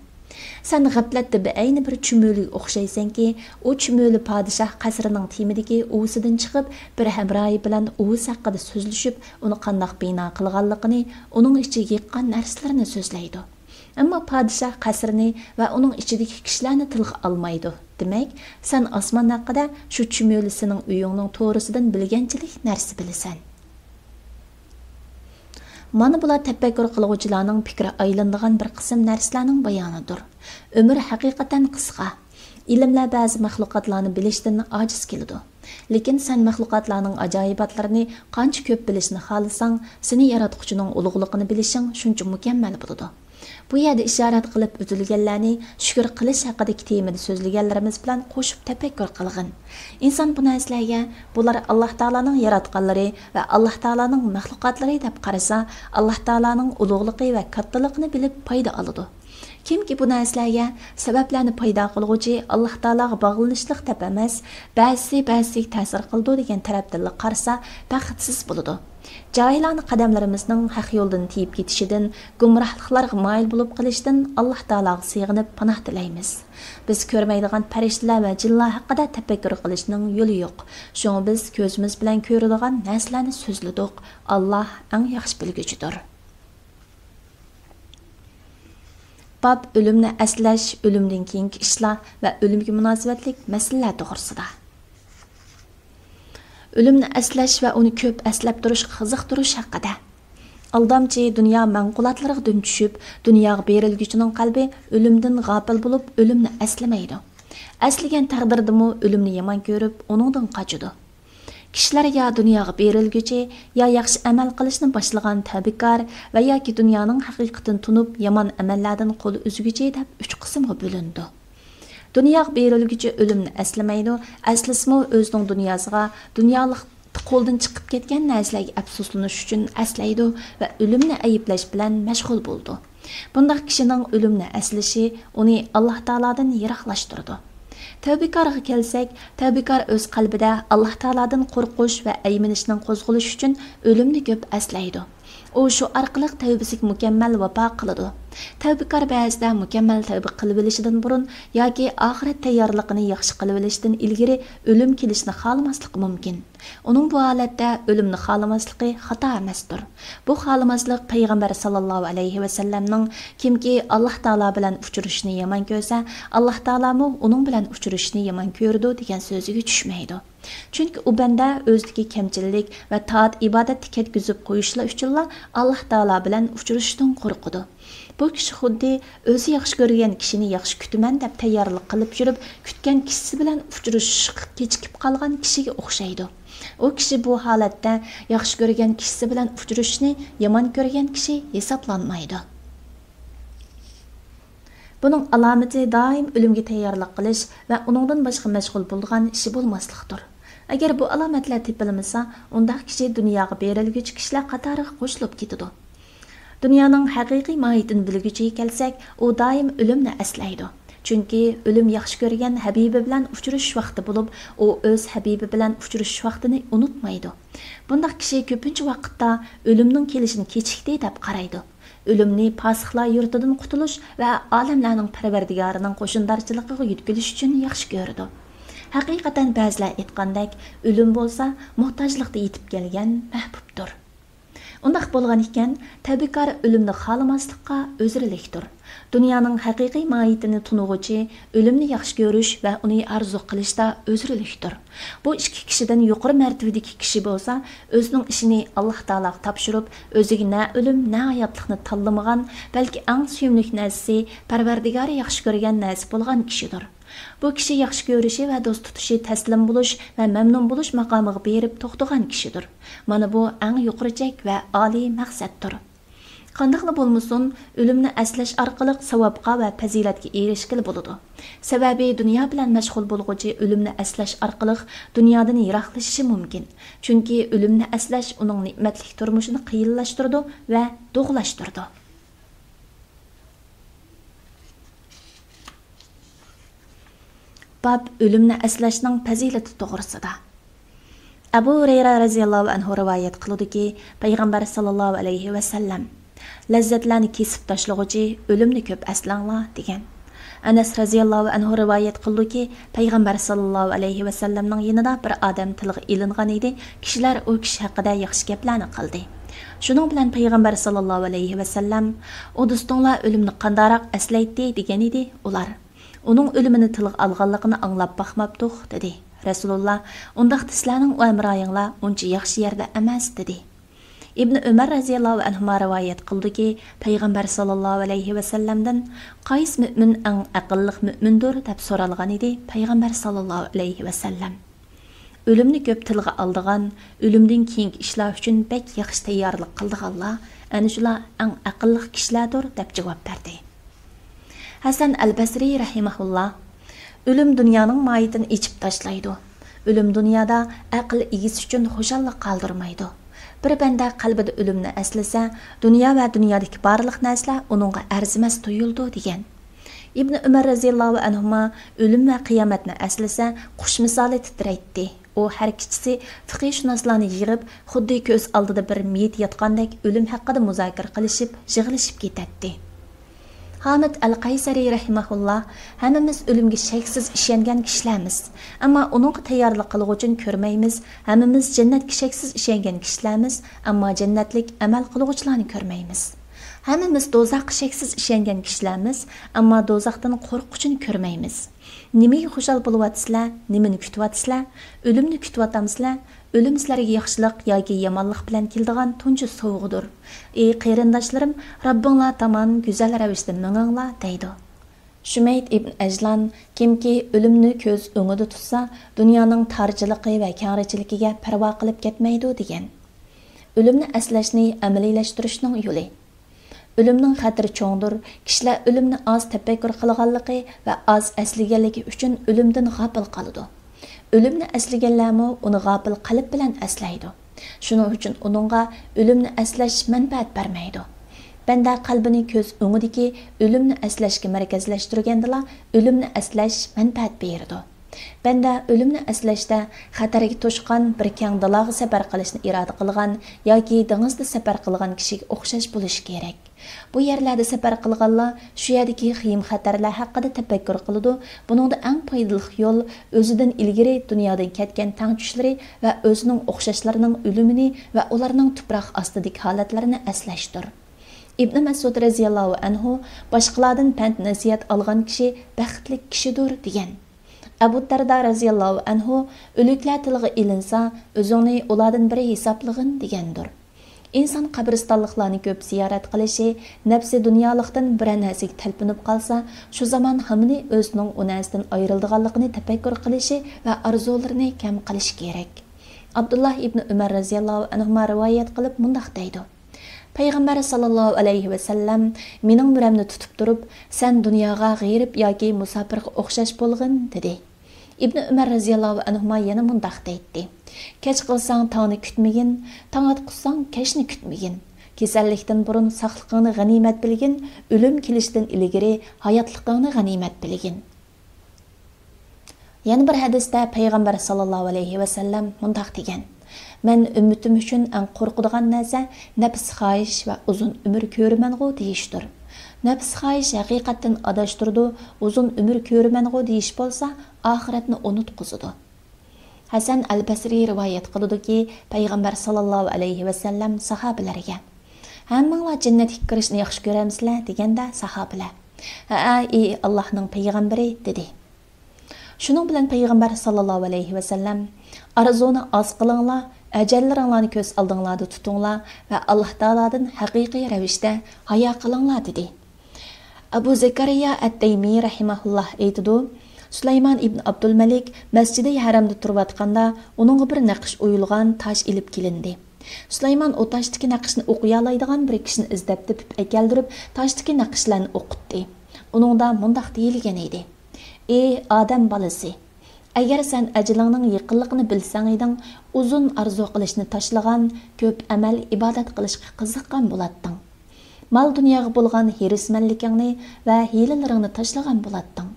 Sen g'aflatda beayni bir chumoliga o'xshaysanki, u chumoli podshoh qasrining timidagi uvisidan chiqib, bir hamroyi bilan uvis haqida so'zlashib, uni qandoq bino qilganligini, uning ichiga yiqqan narsalarni so'zlaydi. Ammo podshoh qasrini va uning ichidagi kishilarni tilga olmaydi. Demak, sen osmon haqida shu chumolisining uyingning to'g'risidan bilganchilik narsa bilasan. Mana bular tafakkur qiluvchilarning fikri aylanadigan bir qism narsalarning bayonidir. Umr haqiqatan qisqa. Ilmlar ba'zi maxluqotlarni bilishdan ojiz keladi. Lekin sen maxluqotlarning ajoyibotlarini qancha ko'p bilishni xohlasang, seni yaratquchining ulug'ligini bilishing shuncha mukammal bo'ladi. Bu yerda ishorat qilib o'tilganlarni shukr qilish haqidagi temada so'zlaganlarimiz bilan qo'shib tafakkur qilgin. Inson bu narsalarga bular Alloh taolaning yaratganlari va Alloh taolaning maxluqotlari deb qarasa, Alloh taolaning ulug'ligi va kattaligini bilib foyda oladi. Kimki bu narsalarga sabablarni paydo qilguvchi Alloh taolaga bog'lanishlik deb emas, ba'zi ta'sir qildi degan tarafdan qarasa, baxtsiz bo'ladi. Cahilani qadamlarimizning haq yo'ldan tiyib ketishidan, gumrohliklarga moyil bo'lib qilishdan Alloh taolaga sig'inib panoh tilaymiz. Biz ko'rmaydigan farishtalar va jinlar haqida tafakkur qilishning yo'li yo'q. Shunga biz ko'zimiz bilan ko'radigan narsalarni so'zladik. Alloh eng yaxshi bilguchidir. Bab ölümni əslash, ölümdən keyingi ishlar va ölümga munosabatlik masalalar to'g'risida. Ölümni əslash va uni ko'p əslab turish, qiziqtirish haqida. Aldamchi dunyo manqulotlariga dum tushib, dunyoga berilguchining qalbi ölümdən g'afil bo'lib, ölümni əslamaydi. Əslagan taqdirdimi ölümni yomon ko'rib, uningdan qochadi. Kishilar ya dunyoga berilguchi, ya yaxshi amal qilishni boshlagan tabikor va yoki dunyoning haqiqatini tunib, yomon amallardan qo'l uzguchi deb 3 qismga bo'lindi. Dunyoga berilguchi o'limni aslamaydi, aslismi o'zining dunyosiga, dunyolik qo'ldan chiqib ketgan narsalarga afsuslanish uchun aslaydi va o'limni ayiblash bilan mashg'ul bo'ldi. Bundaq kishining o'limni aslashi uni Alloh taoladan yiroqlashtirdi. Tavbikorga kelsak, tavbikor o'z qalbida Alloh taoladan qo'rqish va ayminishning qo'zg'alishi uchun o'limni ko'p aslaydi. U shu orqali tavbasiga mukammal vafo qiladi. Tavbikor ba'zida mukammal tavba qilib olishidan burun yoki oxirat tayyorligini yaxshi qilib olishdan ilgari o'lim kelishni xohlamasligi mumkin. Uning bu holatda o'limni xohlamasligi xato emasdir. Bu xohlamaslik payg'ambar sallallohu alayhi va sallamning kimki Alloh taolo bilan uchrashishni yomon ko'rsa, Alloh taolami uning bilan uchrashishni yomon ko'rdi degan so'ziga tushmaydi. Chunki u banda o'zidagi kamchilik va toat ibodatni ketkizib qo'yishlar uchunla Alloh taolo bilan uchrashishdan qo'rqadi. Bu kishi xuddi o'zi yaxshi ko'rgan kishini yaxshi kutaman deb tayyorlik qilib yurib, kutgan kishisi bilan uchrashishga kechikib qolgan kishiga o'xshaydi. U kishi bu holatda yaxshi ko'rgan kishisi bilan uchrashishni yomon ko'rgan kishi hisoblanmaydi. Buning alomati doim o'limga tayyorlik qilish va uningdan boshqa mashg'ul bo'lgan ishi bo'lmaslikdir. Agar bu alomatlar topilmasa, unda kishi dunyoga berilguchi kishilar qatoriga qo'shilib ketadi. Dunyoning haqiqiy mohiyatini bilguchiga kelsak, u doim o'limni aslaydi. Chunki o'lim yaxshi ko'rgan habibi bilan uchrashish vaqti bo'lib, u o'z habibi bilan uchrashish vaqtini unutmaydi. Bundaq kishi ko'pincha vaqtda o'limning kelishini kechikdi deb qaraydi. O'limni pasixlar yurtidan qutulish va olamlarning parvardigorining qo'shindorchiligiga yetkilish uchun yaxshi ko'rdi. Haqiqatan ba'zilar aytgandek, o'lim bo'lsa, muhtojlikda yetib kelgan mahbubdir. Undaq bo'lgan ekan, tavbikor o'limni xohlamaslikqa o'zrilikdir. Dunyoning haqiqiy mohiyatini tunug'uchi o'limni yaxshi ko'rish va uni arzu qilishda o'zrilikdir. Bu ikki kishidan yuqori martabadagi kishi bo'lsa, o'zining ishini Alloh taolaga topshirib, o'ziga na o'lim, na hayotlikni tanlamagan, balki eng suyumli narsasi Parvardigori yaxshi ko'rgan narsa bo'lgan kishidir. Bu kishi yaxshi ko'rishi va do'st tutishi, taslim bo'lish va mamnun bo'lish maqomiga berib to'xtagan kishidir. Mana bu eng yuqorichak va oliy maqsaddir. Qandaqla bo'lmasin, o'limni aslash orqali savobga va fazilatga erishgil bo'ladi. Sababi dunyo bilan mashg'ul bo'lg'uchi o'limni aslash orqali dunyodan yiroqlashishi mumkin. Chunki o'limni aslash uning ne'matli turmushini qiyinlashtirdi va do'g'lashtirdi. Bab o'limni aslashning fazilati to'g'risida. Abu Hurayra radhiyallohu anhu rivoyat qiladi-ki, payg'ambar sallallohu alayhi va sallam lazzatlarni kesib tashlag'uchi o'limni ko'p aslanglar degan. Anas radhiyallohu anhu rivoyat qildi-ki, payg'ambar sallallohu alayhi va sallamning yonida bir odam tilga ilingan edi. Kishilar u kishi haqida yaxshi gaplarni qildi. Shuning bilan payg'ambar sallallohu alayhi va sallam o do'stinglar o'limni qandaroq aslaydi degan edi. Ular uning o'limini tilga olganligini anglab baxmabdiq dedi. Rasululloh undaq sizlarning umroyinglar uncha yaxshi yerda emas dedi. İbn Ömer radhiyallohu anhu rivoyat qildiki, payg'ambar sallallohu alayhi va sallamdan qays mu'min eng aqlli mu'mindir deb so'ralgan edi. Payg'ambar sallallohu alayhi va sallam o'limni ko'p tilga oldigan, o'limdan keyingi ishlar uchun bek yaxshi tayyorlik qildiganlar ana shular eng aqlli kishilardir deb javob berdi. Hasan al-Basri rahimahulloh o'lim dunyoning moyitini ichib tashlaydi. O'lim dunyoda aql egisi uchun xushallik qoldirmaydi. Bir banda qalbida o'limni aslasa, dunyo va dunyodagi barliq narsalar uningga arzimas tuyuldi degan. Ibn Umar radhiyallohu anhu o'lim va qiyomatni aslasa, qush misoli titraydi. U har kechasi fiqhshunoslarni yig'ib, xuddi ko'z oldida bir meyit yotgandek o'lim haqida muzokara qilishib, yig'ilishib ketadi. Hamid al-Qaysari rahimahulloh hammamiz o'limga shaksiz ishongan kishilarmiz. Ammo uningga tayyorlik qilib uchun ko'rmaymiz. Hammamiz jannatga shaksiz ishongan kishilarmiz, ammo jannatlik amal qiluvchilarni ko'rmaymiz. Hammamiz do'zaxga shaksiz ishongan kishilarmiz, ammo do'zaxdan qo'rquvchini ko'rmaymiz. Nimaga xushal bo'lyapsizlar? Nimani kutyapsizlar? O'limni kutyapsizlar? O'lim sizlarga yaxshilik yoki yomonlik bilan keladigan tunji sovg'idir. Ey qarindoshlarim, Rabbinglar tomon go'zal ravishda minginglar deydi. Shumayd ibn Ajlan kimki o'limni ko'z o'ngida tutsa, dunyoning tarjiligi va kengrichiligiga parvo qilib ketmaydi degan. O'limni aslashni amaliylashtiriishning yo'li. O'limning xatiri cho'ngdir. Kishilar o'limni oz tafakkur qilganligi va oz aslaganligi uchun o'limdan g'afil qoladi. O'limni aslaganlarmi uni g'afil qalb bilan aslaydi. Shuning uchun uningga o'limni aslash manfaat bermaydi. Banda qalbini ko'z o'ngidagi o'limni aslashga markazlashtirgandala, o'limni aslash manfaat beradi. Banda o'limni aslashda xatarga to'shqan bir keng daloga safar qilishni iroda qilgan yoki dengizda safar qilgan kishiga o'xshash bo'lishi kerak. Bu yerlarda safar qilganlar shu yerdagi xiyim xatarlar haqida tafakkur qiladi. Buningda eng foydali yo'l o'zidan ilgari dunyodan ketgan tangchishlari va o'zining o'xshashlarining o'limini va ularning tuproq ostidagi holatlarini aslashdir. Ibn Mas'ud radhiyallohu anhu boshqalardan pand nasihat olgan kishi baxtli kishidir degan. Abu Darda radhiyallohu anhu o'liklar tilga ilinsa, o'zingni ulardan biri hisoblig'in degandir. İnsan qabristonliklarni ko'p ziyorat qilishi, nafsi dunyolikdan bir narsaga talpinib qolsa, shu zaman hamini o'zining unasidan ayrilganligini tafakkur qilishi va orzularini kam qilish kerak. Abdullah ibn Umar radhiyallohu anhu rivoyat qilib mundaq deydi. Payg'ambar sallallohu alayhi va sallam mening muramni tutib turib, sen dunyoga g'irib yoki musofirga o'xshash bo'lg'in dedi. Ibn Umar radhiyallohu anhu yana mundaq deydi. Kech qilsang tongni kutmagin, tong atqizsang kechni kutmagin. Kasallikdan burun saqliqingni g'animat bilgin, o'lim kelishdan ilgari hayotliqingni g'animat bilgin. Yana bir hadisda payg'ambar sallallohu alayhi va sallam mundaq degan. Men ummatim uchun eng qo'rqadigan narsa nafs xohish va uzun umr ko'rmangu deyishdir. Nafs xohish haqiqatan adashtirdi, uzun umr ko'rmangu deyish bo'lsa, oxiratni unutqizadi. Hasan al-Basri rivoyat qiladi-ki, payg'ambar sallallohu alayhi va sallam sahobalarga: "Hammanglar jannatga kirishni yaxshi ko'ramsizlar?" deganda sahobalar: "Ha, ey Allohning payg'ambari" dedi. Shuning bilan payg'ambar sallallohu alayhi va sallam: "Arzuni oz qilinglar, ajallaringlarni ko'z oldinglarda tutinglar va Alloh taoladan haqiqiy ravishda hayo qilinglar" dedi. Abu Zakariya at-Taymi rahimahulloh aytadi: Sulaymon ibn Abdulmalik Masjidi Haramda turayotganda uningga bir naqsh o'yilgan tosh ilib kelindi. Sulaymon o toshdagi naqshni o'qiy oladigan bir kishini izlab topib keltirib, toshdagi naqshlarni o'qitdi. Uningda mundaq deyilgan edi: "Ey odam bolasi, agar sen ajlingning yaqinligini bilsang eding, uzun arzu qilishni tashlagan, ko'p amal ibodat qilishga qiziqqan bo'larding. Mal dunyoga bo'lgan hirismanligingni va hiylalaringni tashlagan bo'larding.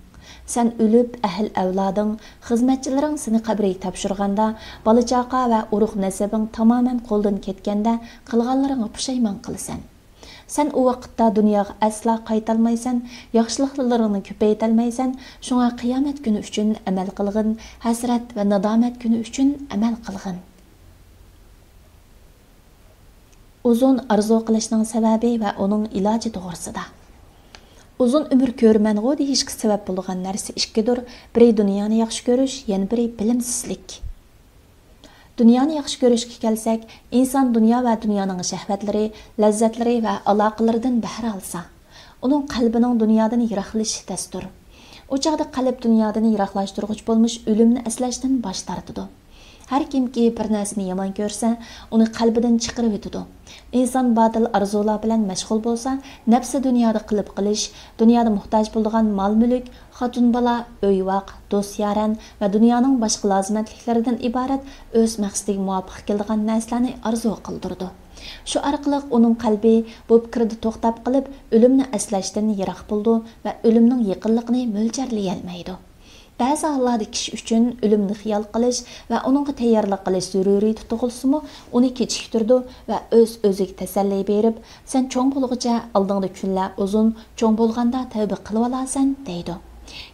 Sen o'lib, ahl avloding, xizmatchilaring seni qabriga topshirganda, bola chaqa va urug' nasabing tamoman qo'ldan ketganda qilganlaringga pushaymon qilasan. Sen o vaqtda dunyoga asla qaytolmaysan, yaxshiliklaringni ko'paytirmaysan. Shunga qiyomat kuni uchun amal qilgin, hasrat va nadomat kuni uchun amal qilgin." Uzun arzu qilishning sababi va uning iloji to'g'risida. Uzun umr ko'rmango deyishga sabab bo'lgan narsa ikkidir. Biri dunyoni yaxshi ko'rish, yana biri bilimsizlik. Dunyoni yaxshi ko'rishga kelsak, inson dunyo va dunyoning shahvatlari, lazzatlari va aloqalaridan bahra olsa, uning qalbining dunyodan yiroqlashishi dastur. O chaqda qalb dunyodan yiroqlashtirg'ich bo'lmish o'limni eslashdan bosh tortadi. Har kimki bir narsani yomon ko'rsa, uni qalbidan chiqarib o'tadi. Inson batil arzular bilan mashg'ul bo'lsa, nafsi dunyoda qilib qilish, dunyoda muhtoj bo'lgan mol-mulk, xotin-bola, uy-vaq, do'st-yaran va dunyoning boshqa lozimatliklaridan iborat o'z maqsadiga muvofiq keladigan narsalarni arzu qildirdi. Shu orqali uning qalbi bu fikrda to'xtab qolib, o'limni eslashdan yiroq bo'ldi va o'limning yaqinligini mo'ljarlay olmaydi. Ba'zi hollarda kishi uchun o'limni xiyol qilish va uningga tayyorlik qilish zaruriy tug'ilsa-mu, uni kechiktirdi va o'z-o'ziga tasalli berib, "Sen cho'ng bo'lguncha oldingda kunlar uzun, cho'ng bo'lganda tavba qilib olasan" deydi.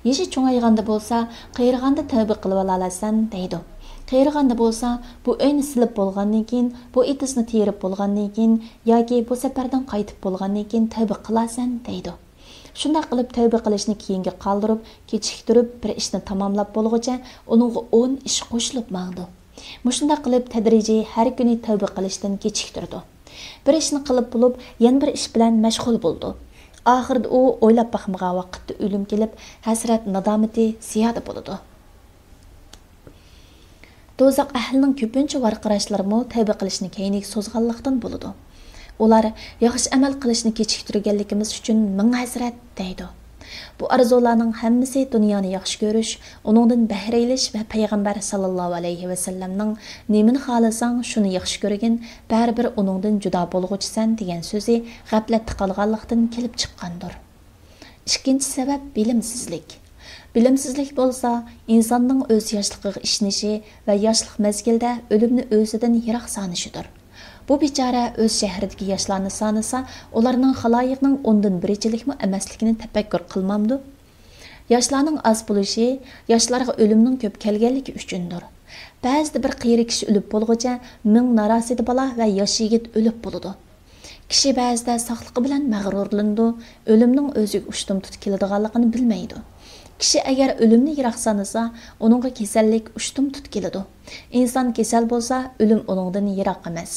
Yeshi cho'ng'ayganda bo'lsa, qayrig'anda tavba qilib olasan deydi. Qayrig'anda bo'lsa, bu o'yni silib bo'lgandan keyin, bu etisni terib bo'lgandan keyin yoki bu safardan qaytib bo'lgandan keyin tavba qilasan deydi. Shunday qilib tavba qilishni keyinga qoldirib, kechiktirib bir ishni tamomlab bo'lguncha uningga 10 ish qo'shilib mangdi. Mushunday qilib tadrijiy har kuni tavba qilishdan kechiktirdi. Bir ishni qilib bo'lib, yana bir ish bilan mashg'ul bo'ldi. Oxirida u o'ylab baxmagan vaqtda o'lim kelib, hasrat, nadomati ziyoda bo'ladi. Do'zax ahlining ko'pincha varqirashlarimi tavba qilishni keyinga so'zg'anlikdan bo'ladi. Ular yaxshi amal qilishni kechiktirganligimiz uchun ming hasrat deydi. Bu arzularning hammasi dunyoni yaxshi ko'rish, uningdan bahra olish va payg'ambar sallallohu alayhi va sallamning "Nimani xohlasang, shuni yaxshi ko'rgin, baribir uningdan judo bo'lg'uchisan" degan so'zi g'aflatda qolganlikdan kelib chiqqandir. Ikkinchi sabab bilimsizlik. Bilimsizlik bo'lsa, insonning o'z yoshligiga ishonishi va yoshlik mezgilida o'limni o'zidan yiroq sanishidir. Bu bechora o'z shahridagi yoshlarni sanasa, ularning xaloyiqning o'ndan birichilikmi emasligini tafakkur qilmamdi. Yoshlarning az bo'lishi, yoshlarga o'limning ko'p kelganligi uchundir. Ba'zida bir qiyri kishi o'lib bo'lguncha ming narasida bola va yosh yigit o'lib bo'ladi. Kishi ba'zida sog'ligi bilan mag'rurlandi, o'limning o'ziga ushtum tut keladiganligini bilmaydi. Kishi agar o'limni yiroq sanasa, uningga kasallik ushtum tut keladi. Inson kasal bo'lsa, o'lim uningdan yiroq emas.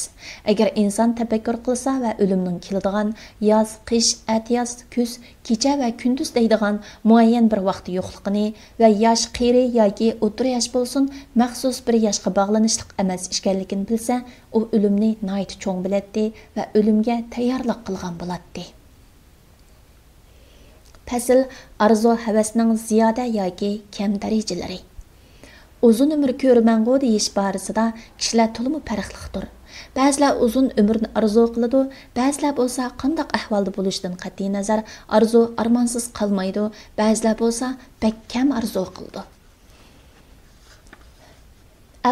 Agar inson tafakkur qilsa va o'limning keladigan yoz, qish, atyoz, kuz, kecha va kunduz deydigan muayyan bir vaqt yo'qligini va yosh, qiyri yoki o'tir yosh bo'lsin, maxsus bir yoshga bog'lanishlik emas ekanligini bilsa, u o'limni nihoyat cho'ng biladi va o'limga tayyorlik qilgan bo'ladi. Fasl arzu havasning ziyoda yoki kam darajalari. Uzun umr ko'rmango deyish borasida kishilar to'liq farqlidir. Ba'zilar uzun umrni arzu qiladi, ba'zilar bo'lsa qanday ahvolda bo'lishidan qat'iy nazar arzu armonsiz qolmaydi, ba'zilar bo'lsa pek kam arzu qildi.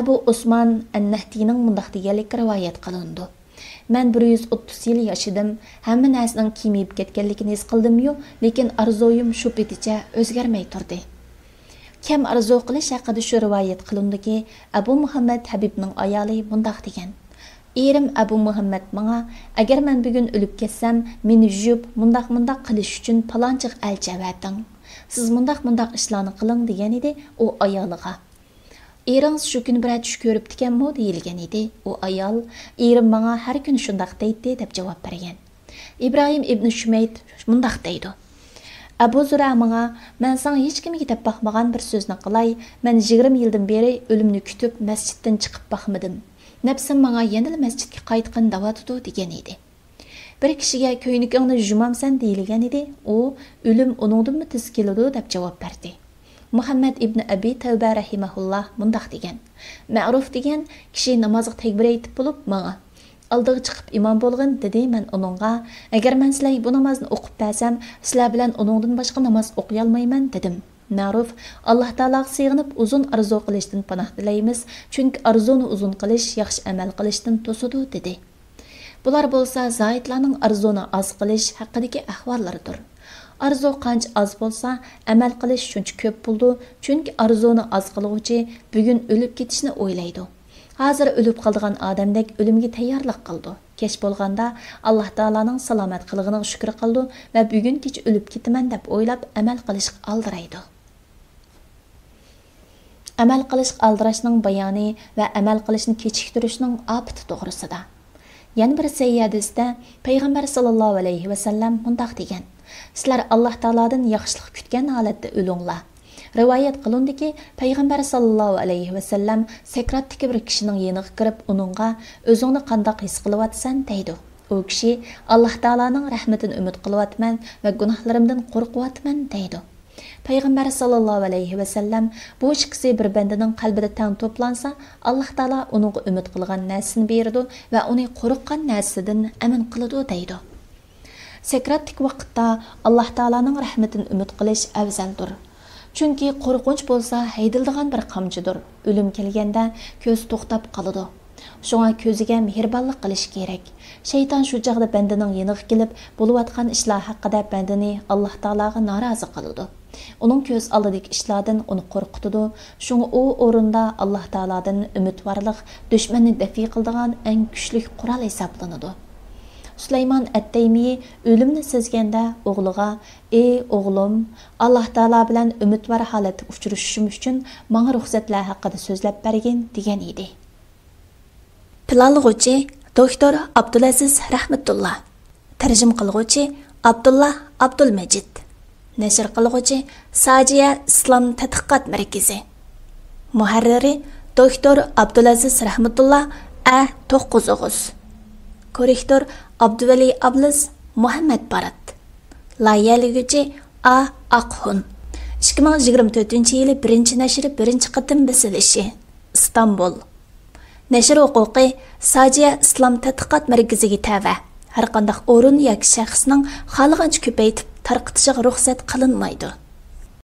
Abu Usman an-Nahdining mundaq deganlik rivoyat qilindi. Men 130 yil yashadim, hamma narsaning kemiyib ketganligini his qildim-yu, lekin arzuyim shu peticha o'zgarmay turdi. Kam arzu qilish haqida shu rivoyat qilindiki, Abu Muhammad Habibning ayoli mundaq degan: "Erim Abu Muhammad menga, agar men bugun o'lib ketsam, meni yuvib, mundaq qilish uchun palonchiq elchi avating. Siz mundaq ishlarni qiling" degan edi u ayoliga. Eringiz shu kun bir tush ko'rib ekanmi deyilgan edi. U ayol, "Erim menga har kun shundaq deydi" deb javob bergan. Ibrohim ibn Shumayt mundaq deydi: Abu Zura manga, "Men sana hech kimga deb baxmagan bir so'zni qilay. Men 20 yildan beri o'limni kutib masjiddan chiqib baxmadim. Nafsim manga yana masjidga qaytqin davatudu" degan edi. Bir kishiga "Ko'ynigingni jumamsan" deyilgan edi. U "O'lim uningdanmi tez keladi" deb javob berdi. Muhammad ibn Abi Tavba rahimahulloh mundaq degan: "Ma'ruf degan kishi namozga takbir aytib bo'lib, menga aldiga chiqib imom bo'lgin" dedi. Men uningga: "Agar men sizlar bu namozni o'qib bersam, sizlar bilan uningdan boshqa namoz o'qiy olmayman" dedim. Ma'ruf: "Alloh taologa sig'inib uzun arzu qilishdan panoh tilaymiz, chunki arzuni uzun qilish yaxshi amal qilishdan to'sadi" dedi. Bular bo'lsa zoidlarning arzuni oz qilish haqidagi ahvollaridir. Arzu qancha oz bo'lsa, amal qilish shuncha ko'p bo'ldi, chunki arzuni oz qiluvchi bugun o'lib ketishni o'ylaydi. Hozir o'lib qolgan odamdek o'limga tayyorlik qildi. Kech bo'lganda Alloh taolaning salomat qilig'iga shukr qildi va bugun kech o'lib ketaman deb o'ylab amal qilishga aldiraydi. Amal qilishga aldirashning bayoni va amal qilishni kechiktirishning ofati to'g'risida. Yana bir sahih hadisda payg'ambar sallallohu alayhi va sallam mundaq degan: "Sizlar Alloh taoladan yaxshilik kutgan holatda o'linglar." Rivoyat qilindiki, payg'ambar sallallohu alayhi va sallam sakratdagi bir kishining yeniga kirib, uningga "O'zingni qandoq his qilyapsan?" deydi. U kishi "Alloh taolaning rahmatini umid qilyapman va gunohlarimdan qo'rqyapman" deydi. Payg'ambar sallallohu alayhi va sallam bu ikkisi bir bandaning qalbida tang to'plansa, Alloh taolo uningga umid qilgan narsani beradi va uni qo'rqqan narsadan amin qiladi deydi. Sakratlik vaqtda Alloh taolaning rahmatini umid qilish afzaldir. Chunki qo'rqinch bo'lsa haydiladigan bir qamchidir. O'lim kelganda ko'z to'xtab qoladi. Shunga ko'ziga mehribonlik qilish kerak. Shayton shu chaqda bandaning yeniga kelib, bo'layotgan ishlar haqida bandani Alloh taolaga norozi qiladi. Uning ko'z oldidagi ishlardan uni qo'rqitadi. Shunga u o'rinda Alloh taoladan umidvorlik dushmanni dafi qiladigan eng kuchli qurol hisoblanadi. Süleyman At-Taymi o'limni sezganda o'g'liga: "Ey o'g'lim, Alloh taolo bilan umidvor holatda uchrashishim uchun menga ruxsatlar haqida so'zlab bergin" degan edi. Planlag'uvchi doktor Abdulaziz Rahmatullah. Tarjim qilguvchi Abdullah Abdulmajid. Nashr qilguvchi Sajiya Islom tadqiqot markazi. Muharriri doktor Abdulaziz Rahmatullah A9. Korrektor Abduvali Ablis Muhammad Barat. Layihalaguchi A Aqhun. 2024-yili 1-nashri 1-qatim basilishi. İstanbul. Nashr huquqi Sajiya Islom tadqiqot markaziga tava. Har qanday o'rin yoki shaxsning xohlagancha ko'paytib tarqatishiga ruxsat qilinmaydi.